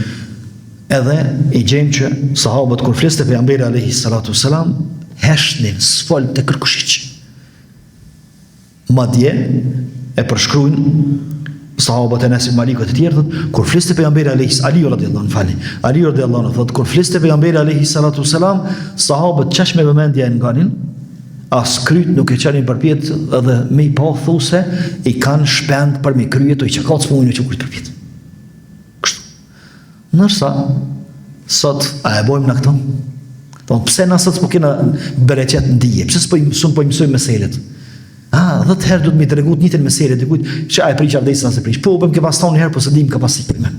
Edhe i gjejmë që sahabët kur fliste pejgamberi alayhis salam heshnin sfol të kërkushiq. Madje e përshkruajnë sahabët e Enes ibn Malikut të tjerë, kur fliste pejgamberi Ali radhiyallahu anhu, kur fliste pejgamberi alayhis salam, sahabët çash me vëmendje e nganin, as kryt nuk e qanin përpjet edhe me i pa thuse i kanë shpend për me kryet o i që ka të smuin e që kryt përpjet. Nërsa, sot, a e bojmë në këto? Pse na sot s'po kena bereqet në dije? Pse s'po mësojmë meselet? 10 herë du të mi të regut njëtën meselet, dikujt, që a e priq avdejës nëse priq. Po, bëjmë ke pas tonë një herë, po së dim ka pas sikrimen.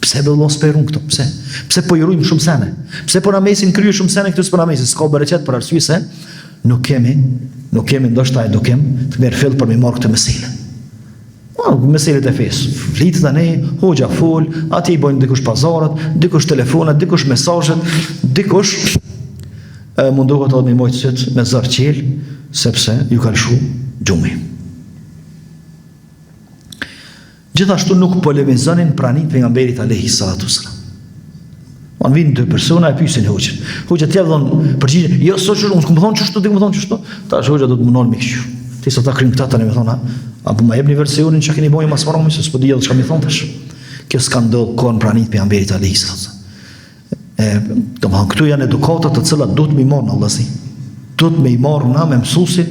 Pse be Allah s'pe rrun këto? Pse po i rrujmë shumë sene? Pse po na mesin krye shumë sene këtu s'po na mesin? S'ka bereqet për arsye se nuk kemi ndoshta edukim të mirë fill për mi marrë këtë mesele. Meselet e fesë. Flitë tani, hoxha fol, atje i bojnë dikush pazarat, dikush telefonat, dikush mesazhet, dikush mundohet edhe me mojtë sytë me zërë qelë, sepse ju ka lëshu gjumi. Gjithashtu nuk polemizonin pranit pejgamberit alayhi salatu wasalam. Vinë dy persona e pyesin hoxhën. Hoxha t'ia dhon përgjigje, jo s'është unë s'kam thonë çështu, diku më thonë çështu. Tash hoxha do të më nol me kështu. Ti sot ta krim këta tani më thonë, apo më jepni versionin që keni bojë mas marrë, se s'po di edhe çka më thon tash. Kjo s'ka ndodhur kon pranit pejgamberit alayhi salatu wasalam. Domethënë këtu janë edukata të cilat duhet më marrë Allahi. Duhet më i marrë na me mësuesin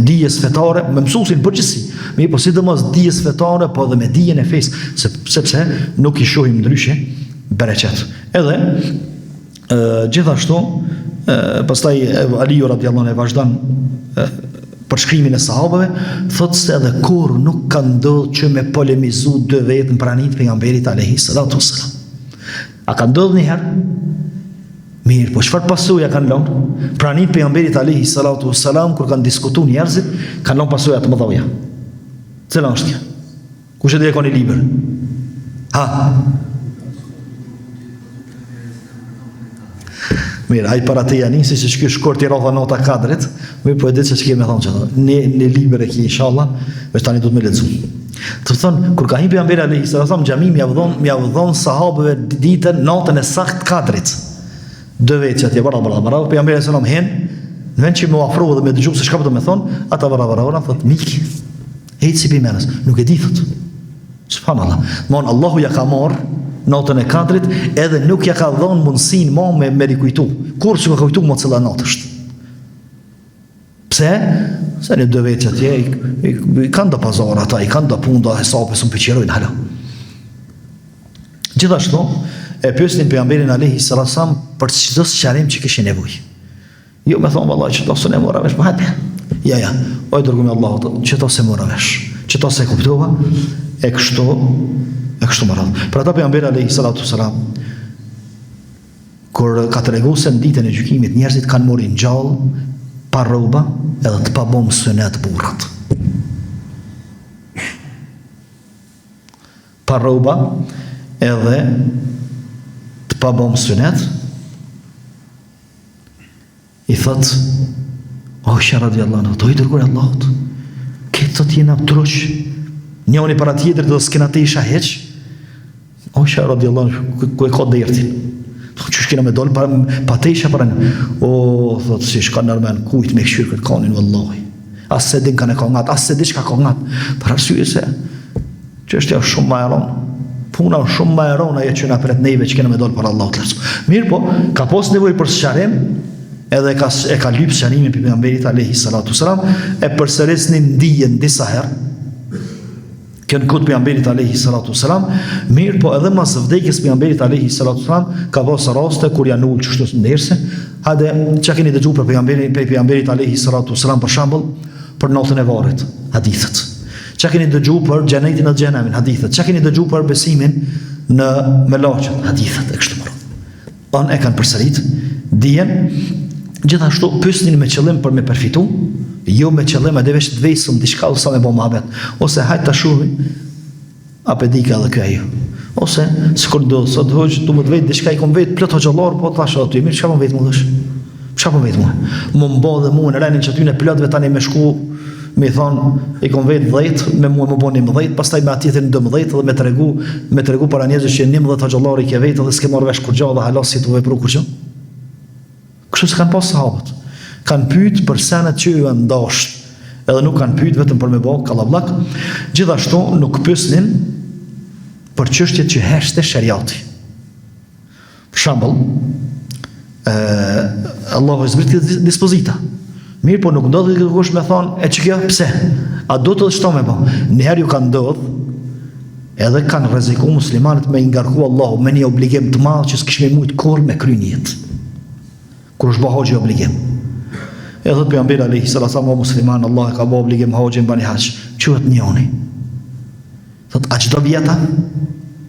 dijes fetare, me mësuesin përgjithësi. Me po sidomos dijes fetare, po edhe me dijen e fesë, sepse nuk i shohim ndryshe bereqet. Edhe gjithashtu pastaj Aliu radiallahu anhu vazhdon përshkrimin e sahabëve, thotë se edhe kur nuk ka ndodhur që me polemizu dy vetë në pranit pejgamberit alayhi salatu wasalam. A ka ndodhur një herë? Mirë, po çfarë pasojë kanë lënë? Pranit pejgamberit alayhi salatu wasalam kur kanë diskutuar njerëzit, kanë lënë pasojë të mëdha. Cila është kjo? Kush e di e ka një libër? Mirë, ai para te janë se ç'ky shkurt i rrodha nota kadrit, më po e di se ç'ke më thonë çfarë. Në libër e ki inshallah, veç tani do të më lexoj. Të thonë kur ka hyrë pejgamberi alayhi salatu xhamim mia vdhon sahabëve ditën natën e sakt kadrit. Dë vetë atje bara pejgamberi sallallahu alaihi wasallam në vend që më ofroi dhe më dëgjoi se çka do të më thon, ata bara thotë mik. Eci bimenas, nuk e di thot. Subhanallah. Mon Allahu ja ka marr natën e kadrit, edhe nuk ja ka dhënë mundësinë më me rikujtu. Kur s'u ka kujtu më cilla natë është. Pse? Se në dy vetë atje i kanë da pazar ata, i kanë da punë, da hesape, s'u pëqirojnë hala. Gjithashtu, e pyesnin pejgamberin alayhi salatu wasallam për çdo sqarim që kishin nevojë. Jo me thonë vallahi që to s'e mora vesh, po hajde. Ja, oj dërgumi Allahut, që to se mora vesh, që to se kuptova, e kështu më radhë. Për ata pejgamberi alayhi salatu wasalam, kur ka treguar se në ditën e gjykimit njerëzit kanë morë gjallë, pa rroba, edhe të pa bom sunet burrat. Pa rroba, edhe të pa bom sunet, i thot Osha radiallahu anhu, do i dërguar Allahut, këtë të jena truq, njëoni para tjetër do s'kena të isha heq. Osha radiallahu anhu, ku e ka dërtin. Që shkina me dollë pa të isha para në. Thot, si shka nërmen, kujt me këshyrë këtë kanin, vëllahi. As se din ka në kongat, as se di shka kongat. Për arsye se, që është ja shumë ma eron. Puna shumë ma eron, aje që nga pret neve që kena me dollë para Allahut lërsu. Mirë po, ka pos nevoj për sëqarim, edhe e ka lypë sëqarimin për pejgamberit alayhi salatu wasalam, e përsërisnin ndijen disa herë, kënë këtë pejgamberit alayhi salatu wasalam, mirë po edhe mas vdekjes pejgamberit alayhi salatu wasalam, ka vosë raste kur janë ullë qështu së nderse, hade që keni dëgju për pejgamberit alayhi salatu wasalam për shambull, për natën e varrit, hadithet. Që keni dëgju për xhenetin dhe xhenemin, hadithet. Që keni dëgju për besimin në melaqet, hadithet e kështu më radhë. Onë e kanë përsërit, dijen, gjithashtu pyesnin me qëllim për me përfitu, jo me qëllim edhe veç të vesëm diçka ose me bo mohabet, ose hajt ta shohim apo dika edhe kjo ajo. Ose sikur do sot hoç tu më të vetë diçka i kom vetë plot hoxhallar, po tash aty mirë çka po vetë më thash. Çka po vetë më? Më mbo dhe mua në renin që aty në plotëve tani me shku me thon i kom vetë 10, me mua më boni 10, pastaj me atjetër në 12 dhe me tregu para njerëzve që 11 hoxhallar i ke vetë dhe s'ke marrë vesh kur gjallë dhe halas si tu vepru kur gjë. Kështu s'kan pas sahabët. Kanë pyet për senet që ju ndasht, edhe nuk kanë pyet vetëm për me bë kallallak, gjithashtu nuk pyesnin për çështjet që heshte shariati. Për shembull, Allahu e zbriti dispozita. Mirë, po nuk ndodhi kërkush me thonë, e që kjo, pse? A do të shto me po? Njëherë ju kanë ndodhë, edhe kanë rreziku muslimanët me ngarku Allahu me një obligim të madh që s'kishme mujt kur me kry njët. Kur është bë hoxhi obligim. E thot pejgamberi alayhi salatu wasallam musliman, Allah e ka bë obligim hoxhin bani haç. Quhet njëoni. Thot a çdo vjeta?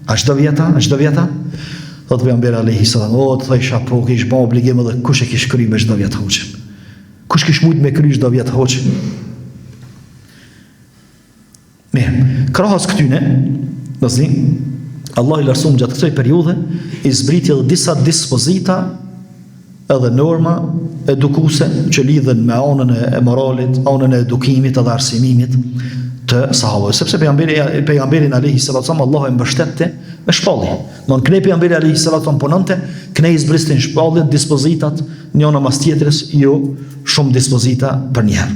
A çdo vjeta? Thot pejgamberi alayhi salam, o të thësha po kish bë obligim edhe kush e kish kry me çdo vjet hoxh. Kush kish mujt me kry çdo vjet hoxh? Mirë, krahas këtyne, dozi, Allah i lërsum gjatë kësaj periudhe, i zbriti edhe disa dispozita edhe norma edukuse që lidhen me anën e moralit, anën e edukimit edhe arsimimit të sahabëve. Sepse pejgamberin alayhi salatu wasallam Allahu e mbështette me shpallje. Don kënej pejgamberi alayhi salatu wasallam punonte, kënej zbristin shpalljet, dispozitat njëna mas tjetrës, jo shumë dispozita për një herë.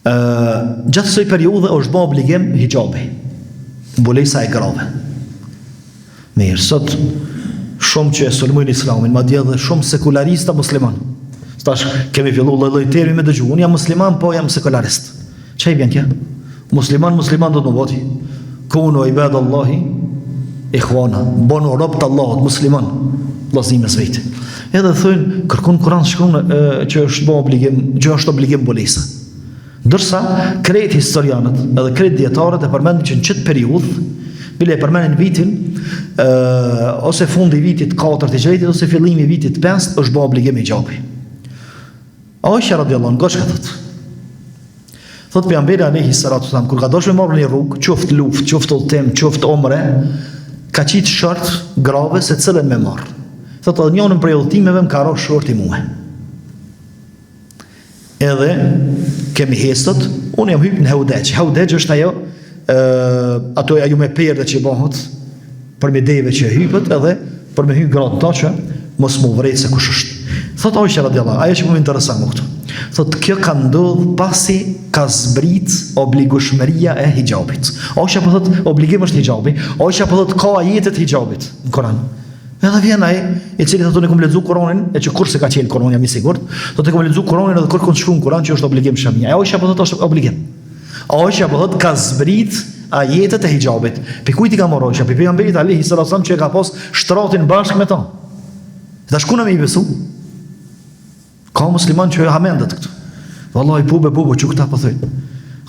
Gjatë kësaj periudhe është bë obligim hijabi, mbulesa e grave. Mirë, sot shumë që e sulmojnë islamin, madje edhe shumë sekularista musliman. Tash kemi fillu lloj termi me dëgju, unë jam musliman, po jam sekularist. Çai bën kjo? Musliman do të më voti. Kunu ibadallahi ikhwana, bono rob të Allahut, musliman, vllazimës vetë. Edhe thonë kërkon Kur'an shkon që është bë obligim, që është obligim mbulesa. Ndërsa krejt historianët edhe krejt dietarët e përmendin që në çet periudhë, bile e përmendin vitin ose fundi i vitit 4 të Hijrit ose fillimi i vitit 5 është bë obligim hijabi. Aisha radhiyallahu anha ka thënë. Thot pejgamberi alayhi salatu wasallam kur ka dashur të marrë një rrugë, qoftë luftë, qoftë udhtim, qoftë omre, ka qit short grave se cilën me marr. Thot edhe njërin prej udhtimeve më ka rrosh shorti mua. Edhe kemi hestot, unë jam hyp në Haudej. Haudej është ajo ajo me perde që bëhet për me deve që hypët edhe për me hyp gratë ta që mos më vret se kush është. Thot Aisha radhiyallahu, ajo që më intereson më këtu. Thot kjo ka ndodhur pasi ka zbrit obligueshmëria e hijabit. Aisha po thot obligim është hijabi, Aisha po thot ka ajete të hijabit në Kur'an. Edhe vjen ai i cili thotë ne kum lexu Kur'anin, e që kurse ka qenë Kur'ani jam i sigurt, thotë kum lexu Kur'anin edhe kur shkruan Kur'an që është obligim shamia. Aisha po thotë është obligim. Aisha po thotë ka zbrit ajetet e hijabit. Pe kujt i ka marrë Aisha? Pe pejgamberit alayhi salatu wasallam që ka pas shtratin bashkë me ta. Tash ku na më i besu? Ka musliman që ha mendet këtu. Vallahi bube që këta po thojnë.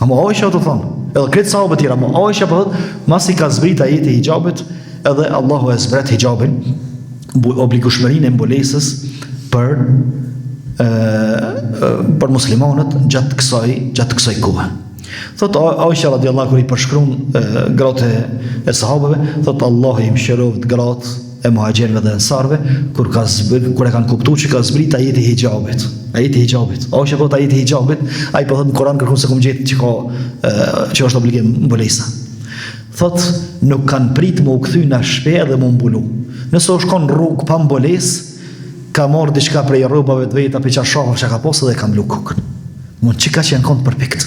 Ama Aisha do thonë, edhe këtë sahabët tjerë, ama Aisha po thotë, masi ka zbrit ajeti i hijabit, edhe Allahu e zbret hijabin, obligueshmërinë e mbulesës për muslimanët gjatë kësaj kohe. Thot Aisha radhiyallahu kur i përshkruan gratë e sahabëve, thot Allahu i mëshiroft gratë e muhaxherëve dhe ensarve kur e kanë kuptuar që ka zbrit ajeti i hijabit. Ajeti i hijabit. Aisha po thot ajeti i hijabit, ai po thot në Kur'an kërkon se kum gjetë që është obligim mbulesa. Thot nuk kanë prit më u kthy në shpe dhe më mbulu. Nëse u shkon rrugë pa mbulesë, ka marrë diçka prej rrobave të veta, për çashava që ka pasur dhe ka mblu kokën. Mund çka që janë kont përpikt.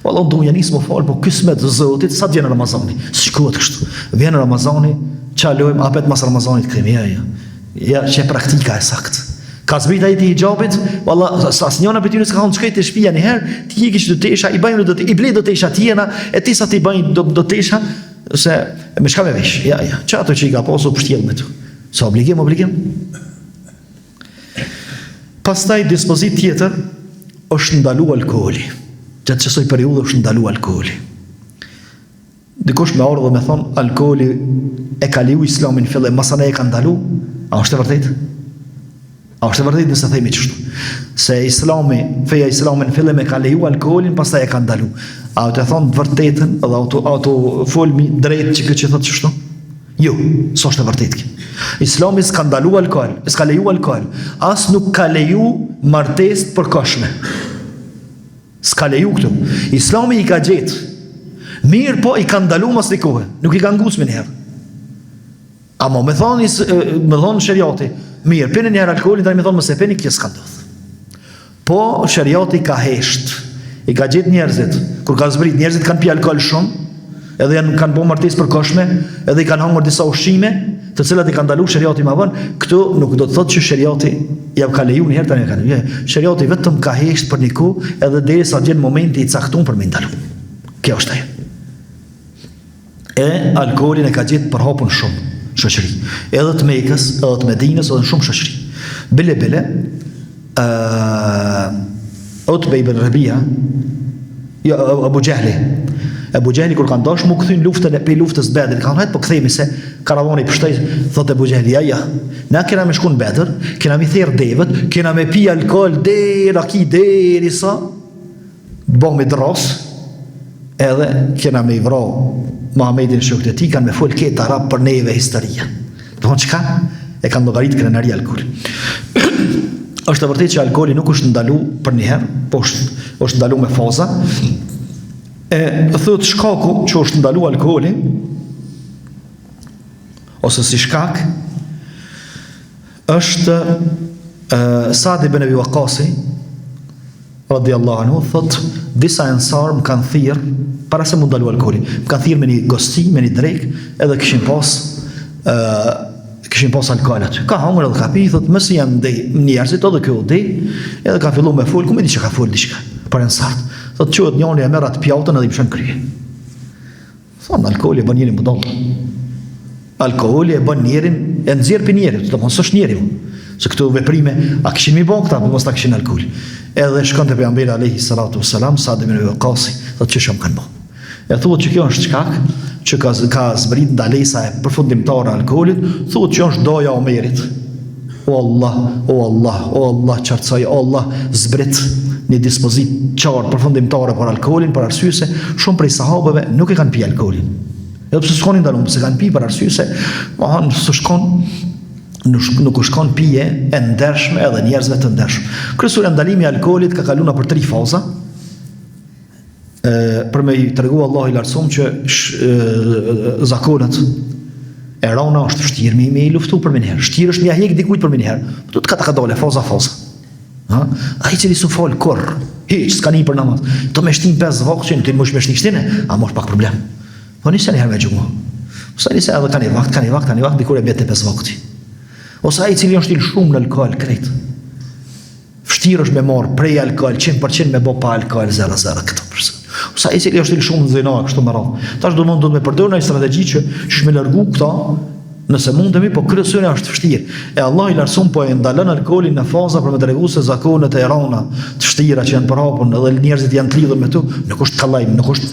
Wallahu do ja nis më fal, po kismet Zotit sa vjen Ramazani. Shkohet kështu. Vjen Ramazani, çalojm apet mas Ramazanit kemi ja që praktika e saktë. Ka zbrit ajeti i hijabit, valla asnjëna prej tyre s'ka thonë shkoj te shtëpia një herë, ti ikish do të tesha, i bëjmë do të i blej do të tesha tjena, e ti sa ti bëjnë do të tesha se me shka me vesh. Ja. Çato që i ka pasur pështjell me tu. Sa obligim. Pastaj dispozit tjetër është ndalu alkooli. Gjatë kësaj periudhe është ndalu alkooli. Dikush me ardhë dhe me thonë alkooli e ka leju Islamin fillim, masana e ka ndalu, a është e vërtet? A është e vërtet nëse themi qështu? Se feja Islamin fillim e ka leju alkoolin, pastaj e ka ndalu. A të thonë vërtetën edhe auto folmi drejt që këtë që thotë qështu? Jo, së është e vërtet kjo. Islami s'ka ndalu alkool, s'ka leju alkool, as nuk ka leju martesë përkohshme. S'ka leju këtu. Islami i ka gjetë. Mirë po i ka ndalu mas nikohe, nuk i ka ngusme njëherë. Amo me thonë shëriati, mirë, pini njëherë alkoholin, tani me thonë mëse pini, kjo s'ka ndodhë. Po shëriati ka hesht, i ka gjetë njerëzit, kur ka zbrit, njerëzit kanë pi alkohol shumë, edhe kanë bo martesë përkohshme, edhe i kanë hangër disa ushqime, të cilat i ka ndalu shëriati ma vënë, këtu nuk do të thotë që shëriati ja ka leju njëherë, tani ka leju. Shëriati vetëm ka hesht për një kohë, edhe derisa vjen momenti i caktuar për me ndalu. Kjo është ajo. E alkoholin e ka gjetë për hapun shumë shoqëri. Edhe të Mekës, edhe të Medinës, edhe në shumë shoqëri. Bile, Utbe ibn Rabia, Abu Jahli, Ebu Gjehli kur kanë dosh mu këthyn luftën e pe luftës Bedrit, kanë hajtë po këthemi se karavani pështej, thot Ebu Gjehli, ja, na kena me shku në Bedr, kena me therë devet, kena me pi alkohol deri sa, bo me dros, edhe kena me i vro Muhammedin shokët e ti, kanë me full ketë arab për neve historia. Dhe qka? E kanë llogarit krenari alkohol. Është e vërtetë që alkoholi nuk është ndalu për një herë, po është ndalu me faza. E thot shkaku që është ndalu alkoholi, ose si shkak, është Sa'd ibn Abi Waqqas radiallahu anhu, thot disa ensar më kanë thirr para se mu ndalu alkoholi. Më kanë thirr me një gosti, me një drek, edhe kishin pas alkohol aty. Ka hangër edhe ka pi, thot mësi janë njerëzit, edhe kjo dhe, edhe ka fillu me fol, ku me di që ka fol diçka për ensart. Thot quhet njëri e merr atë pjautën edhe i mshën krye. Thonë alkoholi e bën njerin budall. Alkoholi e bën njerin e nxjerr pi njerit, do të thonë s'është njeriu. Se këto veprime a kishin mi bën këta, po mos ta kishin alkool. Edhe shkonte pejgamberi alayhi salatu wassalam, Sa'd ibn Abi Waqqas, thotë që shumë kanë bën. E thuhet që kjo është shkak që ka zbrit ndalesa e përfundimtare e alkoolit, thuhet që është doja e Omerit. O Allah, qartësoj, o Allah, zbrit një dispozit qartë përfundimtare për alkoolin, për arsye se shumë prej sahabëve nuk e kanë pi alkoolin. Edhe pse s'konin dalun, pse kanë pi për arsye se nuk u shkon pije e ndershme edhe njerëzve të ndershëm. Kryesore ndalimi i alkoolit ka kaluar për 3 faza. Për me i tregu Allah i lartësuar që zakonat e rona është vështirë me i luftu për minherë. Vështirë është me hjek dikujt për minherë. Do të ka dole faza. Ai cili su fol kur, hiç s'ka ni për namaz. Do me shtin 5 vakë që në të mosh me shtin shtine, a mosh pak problem. Po nisë një herë me gjumë. Sa nisë edhe kanë i vakt, dikur e bjetë 5 vakti. Ose ai cili është i shumë në alkohol krejt. Vështirë është me marr prej alkohol 100% me bë pa alkohol 0,0 këto person. Ose ai cili është i shumë në zinë kështu me radhë. Tash do të më përdor një strategji që më largu këto, nëse mundemi, po kryesore është vështirë. E Allah i lartësuar po e ndalon alkoolin në faza për me tregu se zakonet e rona të vështira që janë përhapur edhe njerëzit janë të lidhur me to, nuk është kallaj, nuk është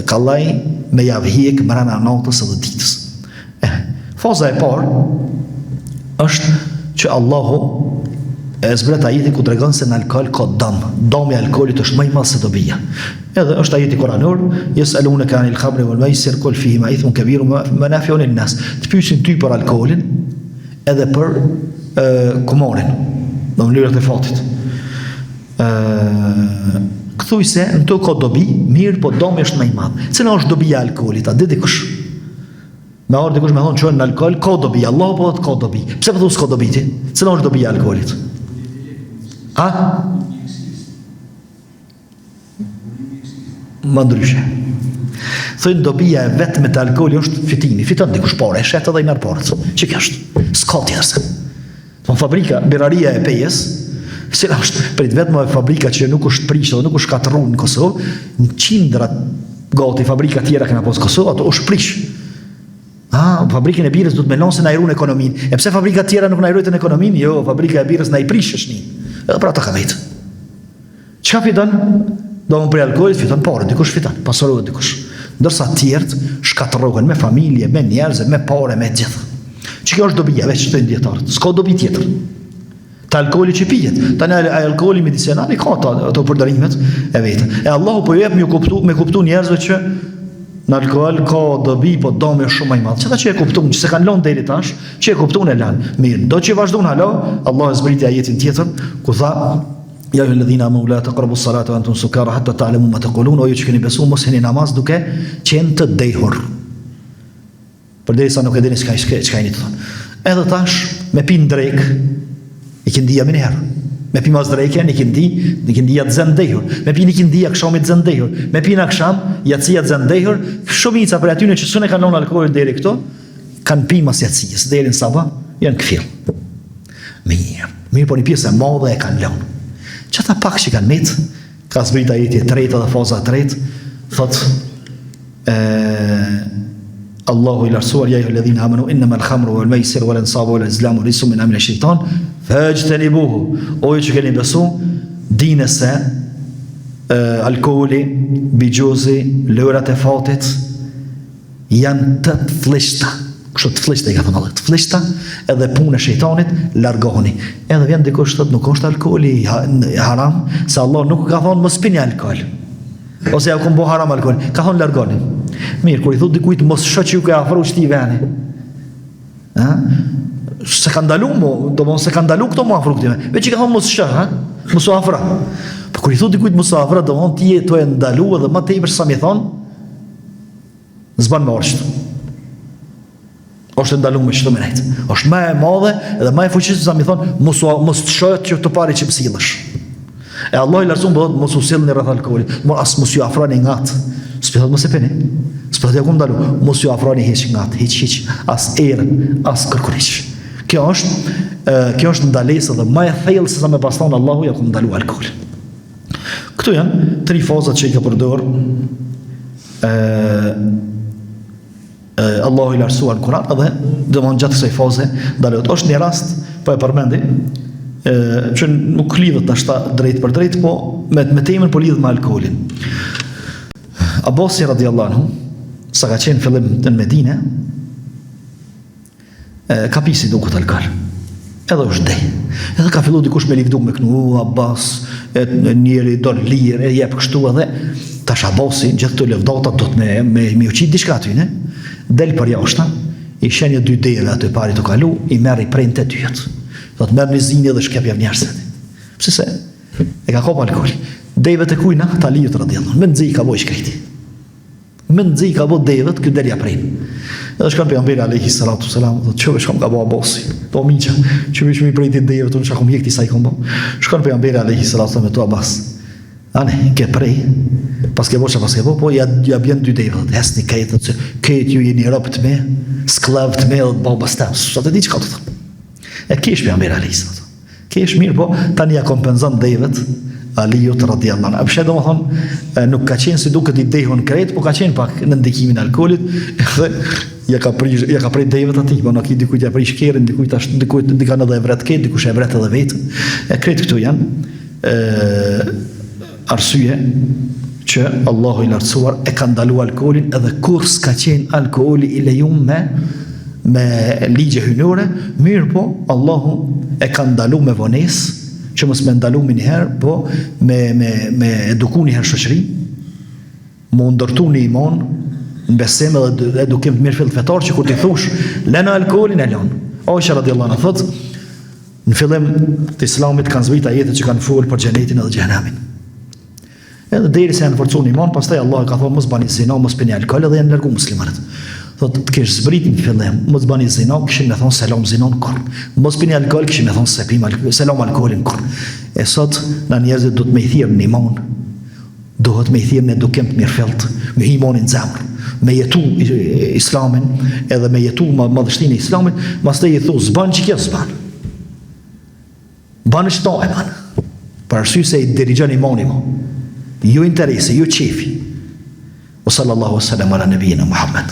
kallaj me javë hiq brenda natës edhe ditës. Faza e parë është që Allahu e zbret ajeti ku tregon se në alkohol ka dëm. Dëmi i alkoolit është më i madh se dobia. Edhe është ajeti kuranor, yes'alunaka 'anil khamri wal maisir qul fihima ithmun kabirun wa manafi'un lin-nas. Të pyesin ty për alkoolin edhe për kumorin, në mënyrën e fatit. Thuaj se në to ka dobi, mirë, po dëmi është më i madh. Cila është dobia e alkoolit? A di dikush? Me orë dikush me thonë që në alkohol ka dobi, Allah po ka dobi. Pse po s'ka dobi ti? Cila është dobia e alkoolit? Më ndryshe. Thojnë dobia e vetme të alkoholi është fitimi. Fiton dikush parë, e shet edhe i merr parë. Që kjo është? S'ka tjetër se. Fabrika, biraria e pejes, se është prit vetëm e fabrika që nuk është prishë dhe nuk është katërruar në Kosovë, në qindra gati fabrika tjera kena pas Kosovë, ato është prishë. Fabrikën e birës do të melon se na i ruan ekonominë. E pse fabrikat tjera nuk na i ruajnë ekonominë? Jo, fabrika e birës na i prish shnin. Edhe pra ta ka vetë. Çka fiton? Do më për alkoolit fiton parë, dikush fiton, pasorohet dikush. Ndërsa të tjerët shkatërrohen me familje, me njerëz, me parë, me gjithë. Që kjo është dobia, veç të dietarët. S'ka dobi tjetër. Të alkooli që pijet. Tani alkooli medicinal i ka ato përdorimet e vetë. E Allahu po jep me kuptu njerëzve që në alkohol ka dobi, po dëmi është shumë më i madh. Çfarë që e kupton, që se kanë lënë deri tash, që e kupton e lanë. Mirë, do që vazhdon hala, Allah e zbriti ajetin tjetër ku tha: "Ya ayyuhalladhina amanu la taqrabu as-salata wa antum sukara hatta ta'lamu ma taqulun", o ju që keni besuar mos hini namaz duke qenë të dehur. Përderisa nuk e dini çka jeni të thonë. Edhe tash me pin drek i këndia më herë. Me pi mas drejke, një këndia të zëndehur. Me pi një këndia këshamit zëndehur. Me pi në kësham, jatësia të zëndehur. Shumica për atyne që sune kanë lonë alkoholit deri këto, kanë pi mas jatësijës. Deri në sabah, janë këfil. Mirë, po një pjesë e madhe e kanë lonë. Që ta pak që kanë mitë, ka zbrita jeti e tretë dhe faza e tretë, thot, Allahu i lartësuar, ja ayyuhalladhina amanu innama al-khamru wal maisir wal ansabu wal azlamu rijsun min amali ash-shaytan fajtanibuhu. O ju që keni besu, dini se alkooli, bigjozi, lërat e fatit, janë të flishta. Kështu të flishta i ka thënë Allah, të flishta edhe punë e shejtanit, largohuni. Edhe vjen dikush thotë nuk është alkooli haram, se Allah nuk ka thonë mos pini alkool. Ose ja ku bo haram alkool, ka thonë largoni. Mirë, kur i thotë dikujt mos shoqë ju ka afro çti vani. Se ka ndalu mo, do se ka ndalu këto mo afro këtime. Veç i ka thonë mos shoh, mos u afro. Po kur i thotë dikujt mos u afro, do ti je to e ndalu edhe më tepër sa më thon, zban me orësht. Është ndalu me çdo menet. Është më e madhe edhe më e fuqishme sa më thon, mos të shohët që të pari që psillesh. E Allah i lartësuar bëhet mos u sillni rreth alkoolit, mos ju afroni ngat. S'po thot mos e pini. S'po thot ja ku ndalu, mos ju afroni hiç ngat, hiç as erën, as kërkurish. Kjo është ndalesë dhe më e thellë se sa më pas thon Allahu ja ku ndalu alkoolin. Këtu janë 3 fazat që i ka përdor Allahu i lartësuar në Kur'an, edhe domthonjë gjatë kësaj faze ndalohet. Është një rast, po e përmendi, që nuk lidhet ashta drejt për drejt, po me temën po lidhet me alkoolin. Abasi radiallahu anhu, sa ka qenë fillim në Medinë, ka pisi duke të alkool. Edhe është dej. Edhe ka fillu dikush me livdu me kënu, Abbas, njeri do lirë, e jep kështu edhe, tash Abasi, gjithë të levdata, do të me uqit diçka aty, ne? Del për jashta, i shenjë 2 deve aty pari të kalu, i merr i prejnë të dyjet. Do të merr një zinje dhe shkepja njerëzit. Pse se? E ka kopë alkool. Devet e kujna, ta lijët radiallahu. Me nëzi i ka boj shkrejti. Me nëzi i ka boj devet, këtë delja prejnë. Edhe shkan pejgamberi alayhi salatu wasalam, do të çove shkam ka bë Abasi. Do miqa, që më prejti devet, unë shakum jekti sa i kom bë. Shkan pejgamberi alayhi salatu wasalam me to Abbas. Ane, ke prej, paske bo, po ja bjen 2 devet, hesni kejtë, kejtë ju jeni rëpë të me, sklavë të me, dhe babas tem, së të di që ka të thëmë. E kesh për jambir Alisat. Kesh mirë, po, tani ja kompenzon devet, Alijut radiallahu anhu. Pse do më thonë, nuk ka qenë si duket i dehun krejt, po ka qenë pak në ndikimin e alkoolit, dhe ja ka prej devet ati, po nuk i dikujt ja prej shkerin, dikujt në dhe e vret ketë, dikush e vret edhe vetë. Krejt këtu janë arsye që Allahu i lartësuar e ka ndalu alkoolin, edhe kur s'ka qenë alkooli i lejum me ligje hynore, mirë po Allahu e ka ndalu me vonesë, që mos me ndalu me njëherë, po me eduku njëherë shoqëri, më ndërtu një imon, në besim edhe edukim të mirë fillt fetar, që kur t'i thush, lena alkoolin e lën. Aisha radiallahu anha thot, në fillim të islamit kanë zbrit ajetet që kanë folur për xhenetin edhe xhenemin. Edhe deri se janë forcuar në iman, pastaj Allah ka thonë mos bani zina, mos pini alkool, dhe janë largu muslimanët. Thotë të kesh zbritin në fillim, mos bani zina, kishin me thonë selam zinon kur. Mos pini alkool, kishin me thonë selam alkoolin kur. E sot na njerëzit do të me i thirrë në iman, duhet me i thirrë në edukim të mirëfillt, me imanin në zemër, me jetu islamin, edhe me jetu madhështinë e islamit, pastaj i thu zban që kjo zban. Banë shto e banë. Për arsye se i dirigjon imanin mo. Ju interesi, ju qefi. O sallallahu sallam ala nabiyina Muhammad.